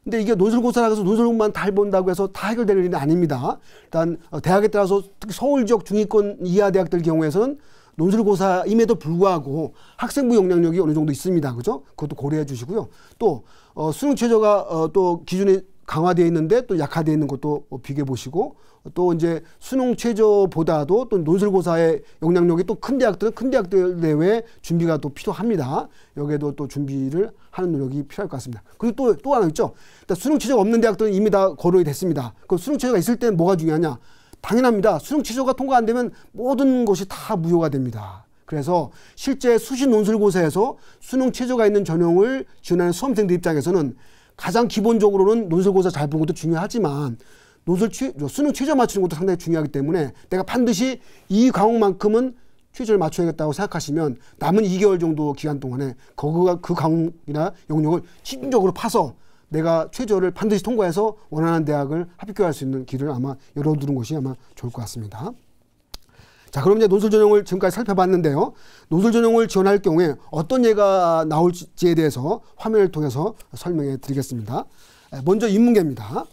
근데 이게 논술고사라고 해서 논술만 다 해본다고 해서 다 해결될 일은 아닙니다. 일단 대학에 따라서 특히 서울 지역 중위권 이하 대학들 경우에서는 논술고사임에도 불구하고 학생부 역량력이 어느 정도 있습니다. 그죠? 그것도 고려해 주시고요. 또 수능 최저가 또 기준이 강화되어 있는데 또 약화되어 있는 것도 비교해 보시고, 또 이제 수능 최저보다도 또 논술고사의 역량력이 또 큰 대학들은 큰 대학들 내외 준비가 또 필요합니다. 여기에도 또 준비를 하는 노력이 필요할 것 같습니다. 그리고 또 하나 있죠. 일단 수능 최저가 없는 대학들은 이미 다 거론이 됐습니다. 그럼 수능 최저가 있을 때는 뭐가 중요하냐? 당연합니다. 수능 취소가 통과 안 되면 모든 것이 다 무효가 됩니다. 그래서 실제 수시 논술고사에서 수능 최저가 있는 전형을 지원하는 수험생들 입장에서는 가장 기본적으로는 논술고사 잘 보는 것도 중요하지만 수능 최저 맞추는 것도 상당히 중요하기 때문에 내가 반드시 이 과목만큼은 최저를 맞춰야겠다고 생각하시면 남은 2개월 정도 기간 동안에 그 과목이나 영역을 집중적으로 파서 내가 최저를 반드시 통과해서 원하는 대학을 합격할 수 있는 길을 아마 열어두는 것이 아마 좋을 것 같습니다. 자, 그럼 이제 논술 전형을 지금까지 살펴봤는데요. 논술 전형을 지원할 경우에 어떤 예가 나올지에 대해서 화면을 통해서 설명해 드리겠습니다. 먼저 인문계입니다.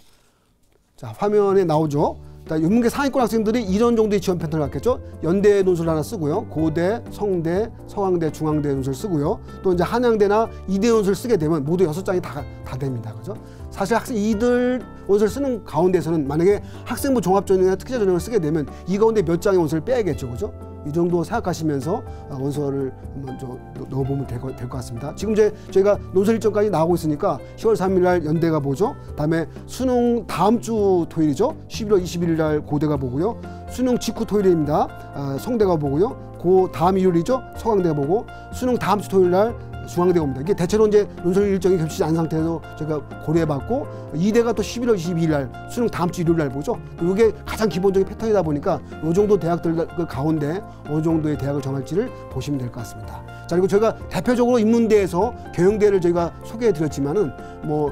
자, 화면에 나오죠. 인문계 상위권 학생들이 이런 정도의 지원 패턴을 갖겠죠. 연대 논술 하나 쓰고요. 고대, 성대, 서강대, 중앙대 논술 쓰고요. 또 이제 한양대나 이대 논술 쓰게 되면 모두 6장이 다 됩니다. 그죠? 사실 이들 원서를 쓰는 가운데서는 만약에 학생부 종합전형이나 특기자 전형을 쓰게 되면 이 가운데 몇 장의 원서를 빼야겠죠. 그죠? 이 정도 생각하시면서 원서를 먼저 넣어보면 될 것 같습니다. 지금 이제 저희가 논술 일정까지 나오고 있으니까 10월 3일 날 연대가 보죠. 다음에 수능 다음 주 토요일이죠. 11월 21일 날 고대가 보고요. 수능 직후 토요일입니다. 성대가 보고요. 그 다음 일요일이죠. 서강대가 보고, 수능 다음 주 토요일 날 중앙대가 옵니다. 이게 대체로 이제 논술 일정이 겹치지 않은 상태에서 제가 고려해봤고, 이대가 또 11월 22일 날 수능 다음 주 일요일 날 보죠. 이게 가장 기본적인 패턴이다 보니까 이 정도 대학들 그 가운데 어느 정도의 대학을 정할지를 보시면 될 것 같습니다. 자, 그리고 저희가 대표적으로 인문대에서 경영대를 저희가 소개해드렸지만은 뭐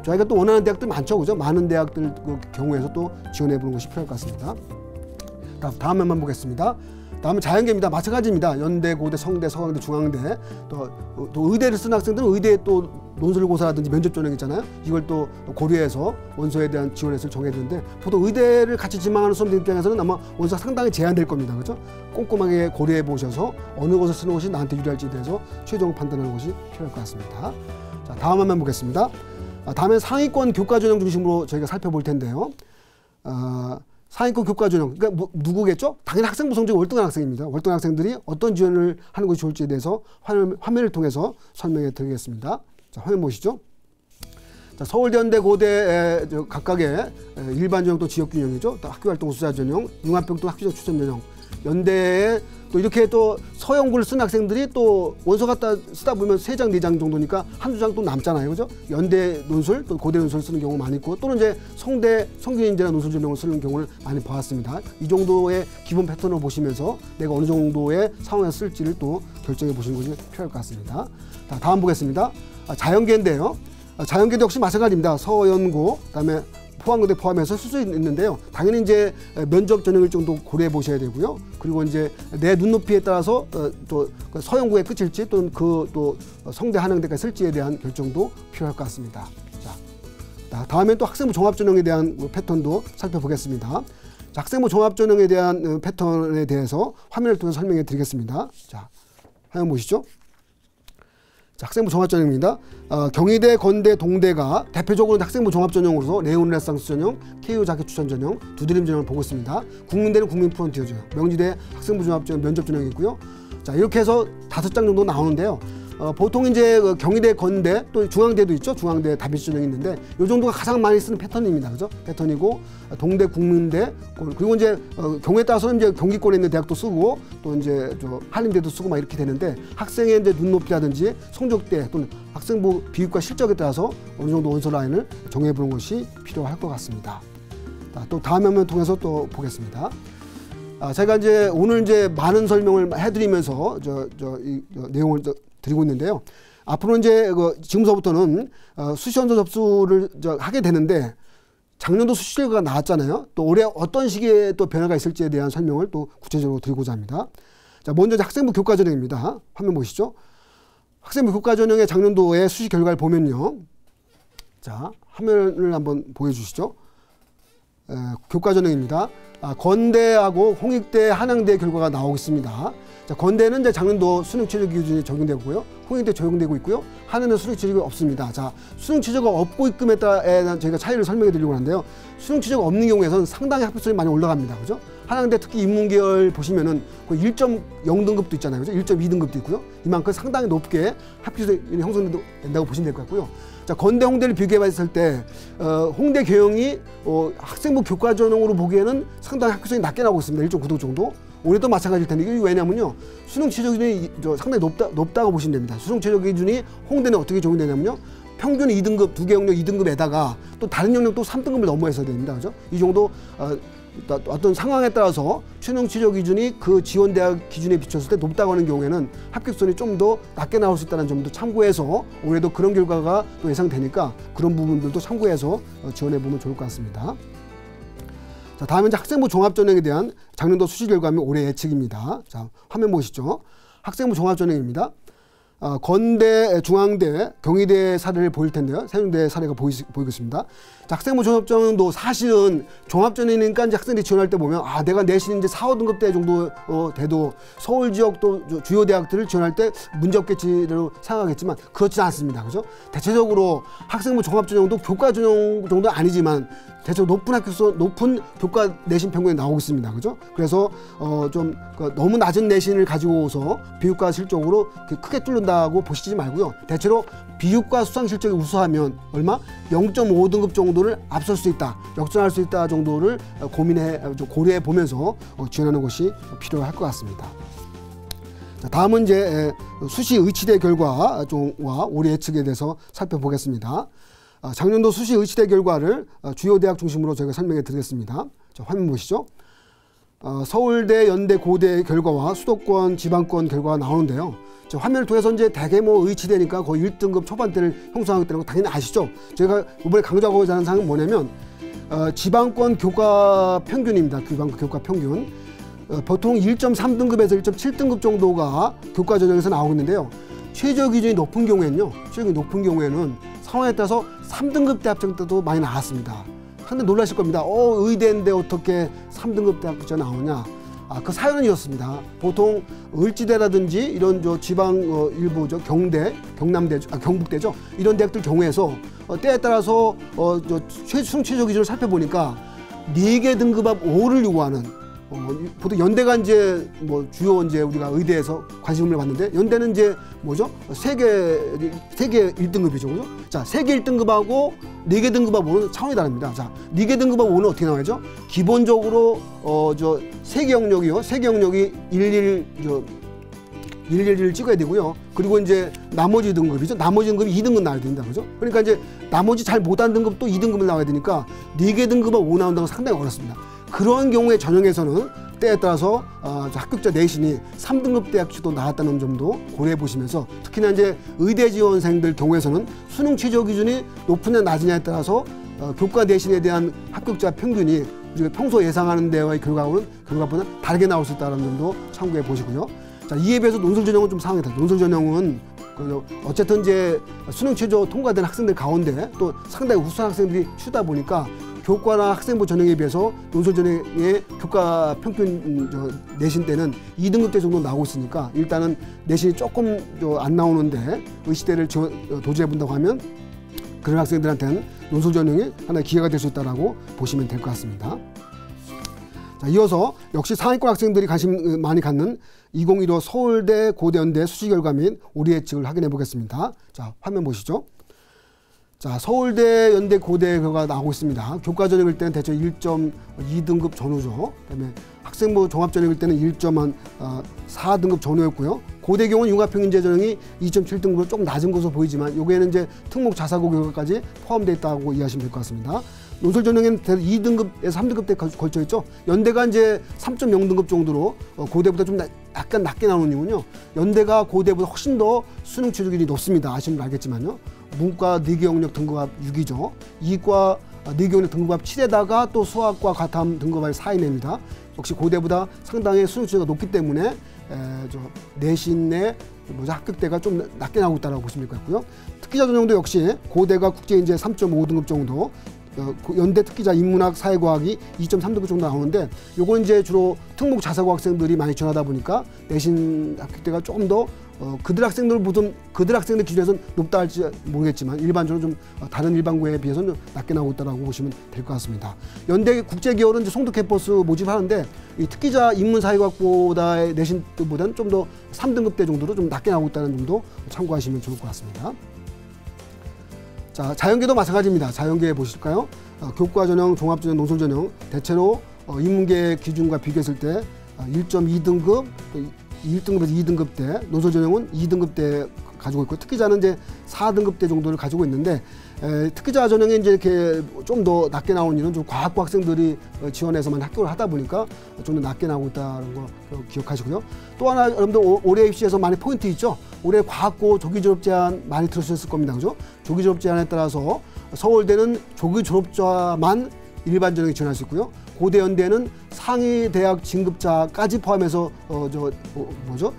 저희가 또 원하는 대학들 많죠, 그죠? 많은 대학들 그 경우에서 또 지원해보는 것이 필요할 것 같습니다. 다음 면만 보겠습니다. 다음은 자연계입니다. 마찬가지입니다. 연대, 고대, 성대, 서강대, 중앙대, 또 의대를 쓰는 학생들은 의대에 또 논술고사라든지 면접 전형 있잖아요. 이걸 또 고려해서 원서에 대한 지원을 정해야 되는데, 보통 의대를 같이 지망하는 수험생 입장에서는 아마 원서가 상당히 제한될 겁니다. 그렇죠? 꼼꼼하게 고려해 보셔서 어느 것을 쓰는 것이 나한테 유리할지에 대해서 최종 판단하는 것이 필요할 것 같습니다. 자, 다음 화면 보겠습니다. 다음엔 상위권 교과 전형 중심으로 저희가 살펴볼 텐데요. 상위권 교과 전형, 그러니까 누구겠죠? 당연히 학생부 성적이 월등한 학생입니다. 월등한 학생들이 어떤 지원을 하는 것이 좋을지에 대해서 화면을 통해서 설명해 드리겠습니다. 자, 화면 보시죠. 자, 서울대, 연대, 고대 각각의 일반 전형 또 지역 균형이죠. 또 학교활동 우수자 전형, 융합병 또 학교적 추천 전형. 연대에 또 이렇게 또 서영구를 쓴 학생들이 또 원서 갖다 쓰다 보면 3장, 4장 정도니까 한두 장 또 남잖아요. 그죠? 연대 논술, 또 고대 논술 쓰는 경우 많이 있고, 또는 이제 성대, 성균인대나 논술 전형을 쓰는 경우를 많이 봐왔습니다. 이 정도의 기본 패턴을 보시면서 내가 어느 정도의 상황에 쓸지를 또 결정해 보시는 것이 필요할 것 같습니다. 자, 다음 보겠습니다. 자연계인데요. 자연계도 역시 마찬가지입니다. 서연고, 그다음에 포항고대 포함해서 쓸 수 있는데요. 당연히 이제 면접 전형 일정도 고려해 보셔야 되고요. 그리고 이제 내 눈높이에 따라서 또 서영구에 끝일지 또는 또 성대 한양대까지 쓸지에 대한 결정도 필요할 것 같습니다. 자, 다음엔 또 학생부 종합 전형에 대한 패턴도 살펴보겠습니다. 자, 학생부 종합 전형에 대한 패턴에 대해서 화면을 통해서 설명해 드리겠습니다. 자, 화면 보시죠. 자, 학생부 종합전형입니다. 경희대, 건대, 동대가 대표적으로 학생부 종합전형으로서 네오르네상스 전형, KU 자격추천 전형, 두드림 전형을 보고 있습니다. 국민대는 국민프론티어 전형, 명지대 학생부 종합전형 면접 전형이 있고요. 자, 이렇게 해서 5장 정도 나오는데요. 보통 이제 경희대, 건대, 또 중앙대도 있죠. 중앙대 다비치 전형이 있는데 이 정도가 가장 많이 쓰는 패턴입니다. 그죠? 패턴이고 동대, 국민대, 그리고 이제 경우에 따라서는 이제 경기권에 있는 대학도 쓰고 또 이제 한림대도 쓰고 막 이렇게 되는데 학생의 이제 눈높이라든지 성적대 또는 학생부 비율과 실적에 따라서 어느 정도 원서 라인을 정해 보는 것이 필요할 것 같습니다. 자, 또 다음 화면 통해서 또 보겠습니다. 제가 이제 오늘 이제 많은 설명을 해드리면서 이 내용을 드리고 있는데요. 앞으로 이제 지금서부터는 수시원서 접수를 하게 되는데 작년도 수시 결과가 나왔잖아요. 또 올해 어떤 시기에 또 변화가 있을지에 대한 설명을 또 구체적으로 드리고자 합니다. 자, 먼저 학생부 교과 전형입니다. 화면 보시죠. 학생부 교과 전형의 작년도의 수시 결과를 보면요. 자, 화면을 한번 보여주시죠. 교과 전형입니다. 건대하고 홍익대, 한양대 결과가 나오고 있습니다. 자, 건대는 이제 작년도 수능 최저 기준이 적용되고요. 홍익대 적용되고 있고요. 한양대 수능 최저가 없습니다. 자, 수능 최저가 없고 있음에 따라 저희가 차이를 설명해 드리려고 하는데요. 수능 최저가 없는 경우에서는 상당히 합격률이 많이 올라갑니다. 그죠? 한양대 특히 인문계열 보시면은 1.0등급도 있잖아요. 그죠? 1.2등급도 있고요. 이만큼 상당히 높게 합격률이 형성된다고 보시면 될 것 같고요. 자, 건대, 홍대를 비교해 봤을 때 홍대 교형이 학생부 교과 전형으로 보기에는 상당히 합격률이 낮게 나오고 있습니다. 1.9등 정도. 올해도 마찬가지일 텐데 이게 왜냐면요. 수능 최저 기준이 상당히 높다고 보시면 됩니다. 수능 최저 기준이 홍대는 어떻게 적용되냐면요. 평균 2등급, 두 개 영역 2등급에다가 또 다른 영역 또 3등급을 넘어야 됩니다. 그죠? 이 정도 어떤 상황에 따라서 수능 최저 기준이 그 지원 대학 기준에 비쳤을 때 높다고 하는 경우에는 합격선이 좀 더 낮게 나올 수 있다는 점도 참고해서 올해도 그런 결과가 또 예상되니까 그런 부분들도 참고해서 지원해 보면 좋을 것 같습니다. 자, 다음은 이제 학생부 종합전형에 대한 작년도 수시 결과는 올해 예측입니다. 자, 화면 보시죠. 학생부 종합전형입니다. 건대, 중앙대, 경희대 사례를 보일 텐데요. 세종대 사례가 보이고 있습니다. 자, 학생부 종합전형도 사실은 종합전형이니까 이제 학생들이 지원할 때 보면 내가 내신 이제 4, 5등급 대 정도 돼도 서울 지역 또 주요 대학들을 지원할 때 문제 없겠지로 생각하겠지만 그렇지 않습니다. 그죠? 대체적으로 학생부 종합전형도 교과 전형 정도 아니지만 대체로 높은 교과 내신 평균이 나오고 있습니다. 그죠? 그래서 너무 낮은 내신을 가지고서 비교과 실적으로 크게 뚫는다고 보시지 말고요. 대체로 비교과 수상 실적이 우수하면 얼마? 0.5등급 정도를 앞설 수 있다, 역전할 수 있다 정도를 고려해 보면서 지원하는 것이 필요할 것 같습니다. 자, 다음은 이제 수시 의치대 결과와 올해 예측에 대해서 살펴보겠습니다. 작년도 수시 의치대 결과를 주요 대학 중심으로 저희가 설명해 드리겠습니다. 자, 화면 보시죠. 서울대, 연대, 고대 결과와 수도권, 지방권 결과가 나오는데요. 자, 화면을 통해서 이제 대개 의치대니까 거의 1등급 초반대를 형성하겠다는 거 당연히 아시죠? 제가 이번에 강조하고자 하는 사항은 뭐냐면 지방권 교과 평균입니다. 지방권 교과 평균. 보통 1.3등급에서 1.7등급 정도가 교과 전형에서 나오고 있는데요. 최저 기준이 높은 경우에는요. 최저 기준이 높은 경우에는 상황에 따라서 3등급 대 합격 때도 많이 나왔습니다. 상당히 놀라실 겁니다. 의대인데 어떻게 3등급 대 합격자 나오냐. 그 사연은 이렇습니다. 보통 을지대라든지 이런 지방 일부 경대, 경북대죠. 이런 대학들 경우에서 때에 따라서 수능 최저 기준을 살펴보니까 4개 등급 앞 5를 요구하는 보통 연대가 이제 주요 이제 우리가 의대에서 관심을 받는데 연대는 이제 뭐죠? 3개 1등급이죠. 그죠? 자, 3개 1등급하고 4개 등급하고 5는 차원이 다릅니다. 자, 4개 등급하고 5는 어떻게 나와야죠? 기본적으로 3개 영역이요. 3개 영역이 111을 찍어야 되고요. 그리고 이제 나머지 등급이죠. 나머지 등급이 2등급 나와야 된다. 그죠? 그러니까 이제 나머지 잘 못한 등급도 2등급을 나와야 되니까 4개 등급하고 5 나온다는 건 상당히 어렵습니다. 그런 경우에 전형에서는 때에 따라서 합격자 내신이 3등급 대학치도 나왔다는 점도 고려해 보시면서 특히나 이제 의대 지원생들 경우에서는 수능 최저 기준이 높으냐 낮으냐에 따라서 교과 내신에 대한 합격자 평균이 우리가 평소 예상하는 데와의 결과보다 다르게 나올 수 있다는 점도 참고해 보시고요. 자, 이에 비해서 논술 전형은 좀 상황이 다르죠. 논술 전형은 어쨌든 이제 수능 최저 통과된 학생들 가운데 또 상당히 우수한 학생들이 치다 보니까 교과나 학생부 전형에 비해서 논술 전형의 교과 평균 내신 때는 2등급 대 정도 나오고 있으니까 일단은 내신이 조금 안 나오는데 의시대를 도전해 본다고 하면 그런 학생들한테는 논술 전형이 하나의 기회가 될 수 있다고 보시면 될 것 같습니다. 자, 이어서 역시 상위권 학생들이 관심 많이 갖는 2015 서울대, 고대연대 수시 결과 및 오류 예측을 확인해 보겠습니다. 자, 화면 보시죠. 자, 서울대, 연대, 고대 결과가 나오고 있습니다. 교과 전형일 때는 대체 1.2등급 전후죠. 그다음에 학생부 종합 전형일 때는 1.4등급 전후였고요. 고대 경우는 융합평균제 전형이 2.7등급으로 조금 낮은 것으로 보이지만 여기에는 이제 특목 자사고 결과까지 포함되어 있다고 이해하시면 될 것 같습니다. 논술 전형에는 2등급에서 3등급대 걸쳐 있죠. 연대가 이제 3.0등급 정도로 고대보다 좀 약간 낮게 나오는 이유는요. 연대가 고대보다 훨씬 더 수능 출제율이 높습니다. 아시는 분 알겠지만요. 문과 4개 영역 등급합 6이죠. 이과 4개 영역 등급합 7에다가 또 수학과 과탐 등급합 4이냅니다. 역시 고대보다 상당히 수능 출제가 높기 때문에 내신의 합격대가 좀 낮게 나오고 있다고 보시면 될 것 같고요. 특기자 전형도 역시 고대가 국제인재 3.5등급 정도, 연대 특기자 인문학 사회과학이 2.3등급 정도 나오는데 요건 이제 주로 특목 자사고 학생들이 많이 지원하다 보니까 내신 합격대가 조금 더 그들 학생들 기준에서는 높다 할지 모르겠지만 일반적으로 좀 다른 일반고에 비해서는 낮게 나오고 있다고 보시면 될 것 같습니다. 연대 국제기업은 이제 송도 캠퍼스 모집하는데 이 특기자 인문사회과학보다의 내신보다는 좀 더 3등급대 정도로 좀 낮게 나오고 있다는 점도 참고하시면 좋을 것 같습니다. 자, 자연계도 마찬가지입니다. 자연계 보실까요? 교과 전형, 종합 전형, 논술 전형 대체로 인문계 기준과 비교했을 때 1.2등급, 1등급에서 2등급대, 논술 전형은 2등급대 가지고 있고 특기자는 이제 4등급대 정도를 가지고 있는데 특기자 전형에 이제 이렇게 좀 더 낮게 나오는 이유는 좀 과학부 학생들이 지원해서만 합격을 하다 보니까 좀 더 낮게 나오고 있다는 거 기억하시고요. 또 하나 여러분들 올해 입시에서 많이 포인트 있죠. 올해 과학고 조기 졸업 제한 많이 들으셨을 겁니다. 그죠? 조기 졸업 제한에 따라서 서울대는 조기 졸업자만 일반 전형에 지원할 수 있고요. 고대 연대는 상위 대학 진급자까지 포함해서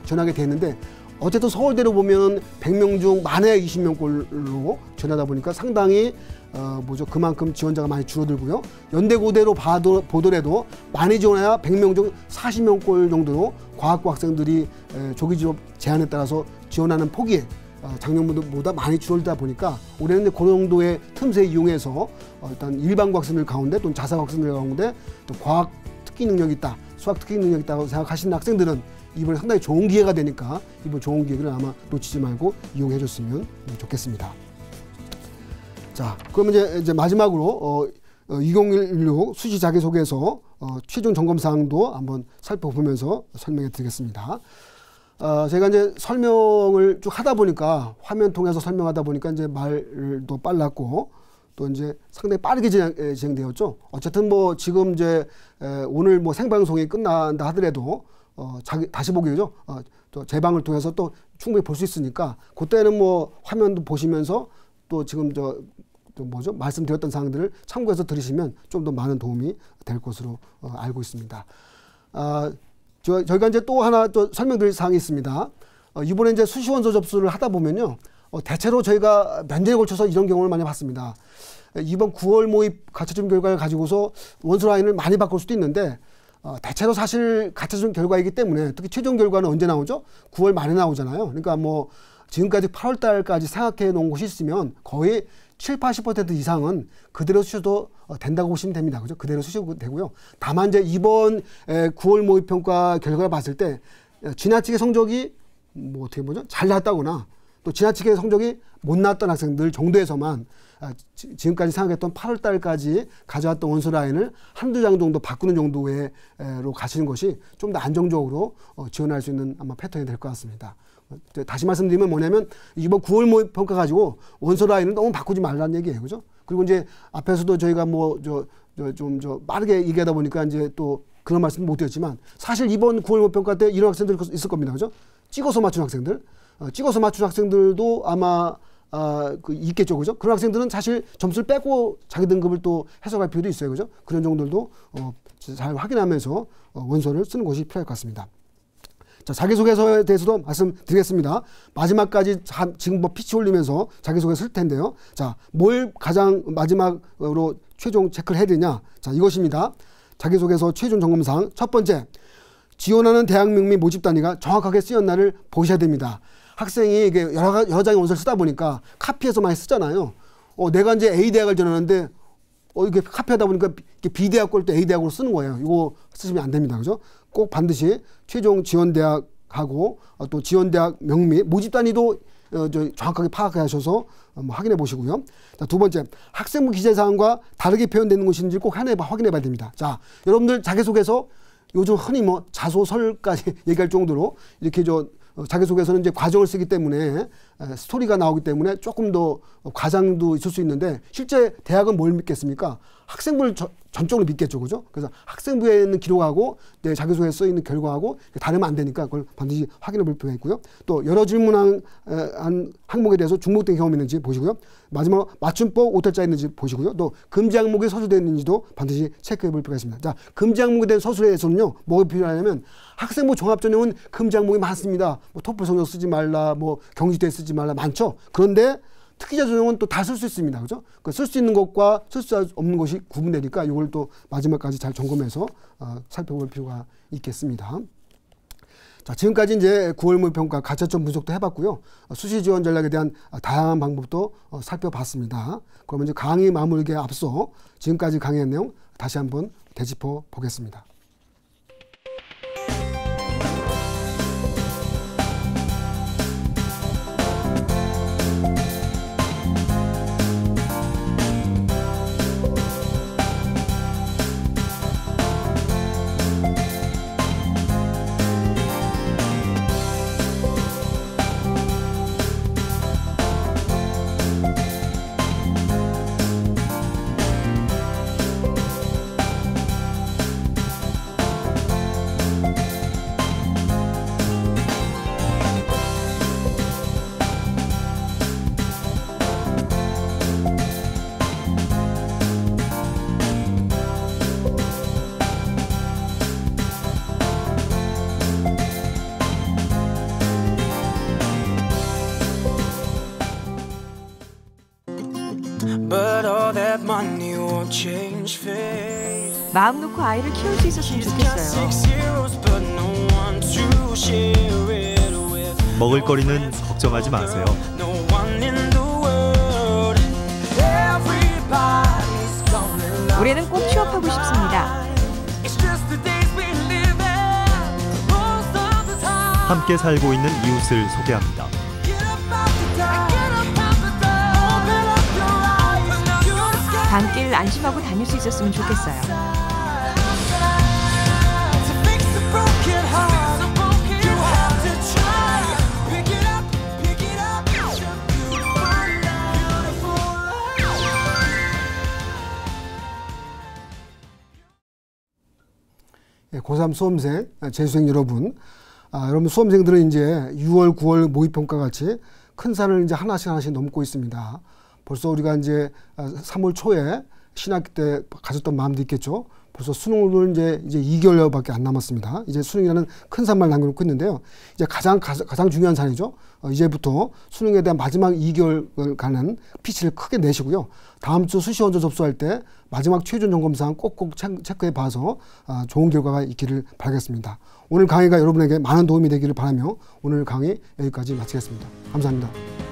전하게 돼 있는데 어쨌든 서울대로 보면 100명 중 만에 20명꼴로 전하다 보니까 상당히 그만큼 지원자가 많이 줄어들고요. 연대 고대로 보더라도 많이 지원해야 100명 중 40명꼴 정도로 과학부 학생들이 조기 졸업 제한에 따라서 지원하는 폭이 작년보다 많이 줄어들다 보니까 올해는 그 정도의 틈새 이용해서 일단 일반고 학생들 가운데 또는 자사고 학생들 가운데 또 과학 특기 능력이 있다, 수학 특기 능력이 있다고 생각하시는 학생들은 이번에 상당히 좋은 기회가 되니까 이번 좋은 기회를 아마 놓치지 말고 이용해 줬으면 좋겠습니다. 자, 그러면 이제 마지막으로 2016 수시 자기소개서 최종 점검사항도 한번 살펴보면서 설명해 드리겠습니다. 제가 이제 설명을 쭉 하다 보니까 화면 통해서 설명하다 보니까 이제 말도 빨랐고 또 이제 상당히 빠르게 진행되었죠. 어쨌든 지금 이제 오늘 생방송이 끝난다 하더라도 다시 보기죠. 또 재방을 통해서 또 충분히 볼 수 있으니까 그때는 화면도 보시면서 또 지금 말씀드렸던 사항들을 참고해서 들으시면 좀 더 많은 도움이 될 것으로 알고 있습니다. 저희가 이제 또 하나 또 설명드릴 사항이 있습니다. 이번에 이제 수시 원서 접수를 하다 보면요. 대체로 저희가 몇 년에 걸쳐서 이런 경우를 많이 봤습니다. 이번 9월 모의 가채점 결과를 가지고서 원서 라인을 많이 바꿀 수도 있는데 대체로 사실 가채점 결과이기 때문에 특히 최종 결과는 언제 나오죠? 9월 말에 나오잖아요. 그러니까 지금까지 8월 달까지 생각해 놓은 곳이 있으면 거의 70~80% 이상은 그대로 수셔도 된다고 보시면 됩니다. 그죠? 그대로 수셔도 되고요. 다만 이제 이번 9월 모의평가 결과를 봤을 때 지나치게 성적이 잘 나왔다거나 또 지나치게 성적이 못 나왔던 학생들 정도에서만 지금까지 생각했던 8월 달까지 가져왔던 원서 라인을 한두 장 정도 바꾸는 정도로 가시는 것이 좀 더 안정적으로 지원할 수 있는 아마 패턴이 될 것 같습니다. 다시 말씀드리면 뭐냐면 이번 9월 모의평가 가지고 원서 라인을 너무 바꾸지 말라는 얘기예요. 그죠? 그리고 이제 앞에서도 저희가 빠르게 얘기하다 보니까 이제 또 그런 말씀 못 드렸지만 사실 이번 9월 모의평가 때 이런 학생들 있을 겁니다. 그죠? 찍어서 맞춘 학생들. 찍어서 맞춘 학생들도 아마 있겠죠. 그죠? 그런 학생들은 사실 점수를 빼고 자기 등급을 또 해석할 필요도 있어요. 그죠? 그런 정도도 잘 확인하면서 원서를 쓰는 것이 필요할 것 같습니다. 자, 자기소개서에 대해서도 말씀드리겠습니다. 마지막까지 지금 피치 올리면서 자기소개 쓸 텐데요. 자, 뭘 가장 마지막으로 최종 체크를 해야 되냐? 자, 이것입니다. 자기소개서 최종 점검사항 첫 번째, 지원하는 대학명 및 모집 단위가 정확하게 쓰였나를 보셔야 됩니다. 학생이 이게 여러 장의 원서를 쓰다 보니까 카피해서 많이 쓰잖아요. 내가 이제 A 대학을 전하는데 이게 카피하다 보니까 B대학 걸 또 A대학으로 쓰는 거예요. 이거 쓰시면 안 됩니다. 그죠? 꼭 반드시 최종 지원대학하고 또 지원대학 명미, 모집 단위도 정확하게 파악하셔서 확인해 보시고요. 자, 두 번째, 학생부 기재사항과 다르게 표현되는 것인지 꼭 확인해 봐야 됩니다. 자, 여러분들 자기소개서 요즘 흔히 뭐 자소설까지 얘기할 정도로 이렇게 자기소개서는 이제 과정을 쓰기 때문에 스토리가 나오기 때문에 조금 더 과장도 있을 수 있는데 실제 대학은 뭘 믿겠습니까? 학생부를 전적으로 믿겠죠. 그죠? 그래서 학생부에 있는 기록하고 내 자기소개에 써 있는 결과하고 다르면 안 되니까 그걸 반드시 확인해 볼 필요가 있고요. 또 여러 질문한 항목에 대해서 중복된 경험이 있는지 보시고요. 마지막 맞춤법 오탈자 있는지 보시고요. 또 금지 항목에 서술되어 있는지도 반드시 체크해 볼 필요가 있습니다. 자, 금지 항목에 대한 서술에서는요. 뭐가 필요하냐면 학생부 종합 전형은 금지 항목이 많습니다. 뭐 토플 성적 쓰지 말라, 뭐 경시대 쓰지 말라 많죠. 그런데 특기자 전형은 또 다 쓸 수 있습니다. 그죠? 쓸 수 있는 것과 쓸 수 없는 것이 구분되니까 이걸 또 마지막까지 잘 점검해서 살펴볼 필요가 있겠습니다. 자, 지금까지 이제 9월 모의평가 가채점 분석도 해봤고요. 수시 지원 전략에 대한 다양한 방법도 살펴봤습니다. 그러면 이제 강의 마무리에 앞서 지금까지 강의한 내용 다시 한번 되짚어 보겠습니다. 마음 놓고 아이를 키울 수 있었으면 좋겠어요. 먹을거리는 걱정하지 마세요. 올해는 꼭 취업하고 싶습니다. 함께 살고 있는 이웃을 소개합니다. 밤길 안심하고 다닐 수 있었으면 좋겠어요. 고3 수험생, 재수생 여러분, 여러분 수험생들은 이제 6월, 9월 모의평가 같이 큰 산을 이제 하나씩 넘고 있습니다. 벌써 우리가 이제 3월 초에 신학기 때 가졌던 마음도 있겠죠. 벌써 수능을 이제 2개월밖에 안 남았습니다. 이제 수능이라는 큰 산만 남겨놓고 있는데요. 이제 가장 중요한 산이죠. 이제부터 수능에 대한 마지막 2개월간은 피치를 크게 내시고요. 다음 주 수시 원서 접수할 때 마지막 최종 점검사항 꼭꼭 체크해 봐서 좋은 결과가 있기를 바라겠습니다. 오늘 강의가 여러분에게 많은 도움이 되기를 바라며 오늘 강의 여기까지 마치겠습니다. 감사합니다.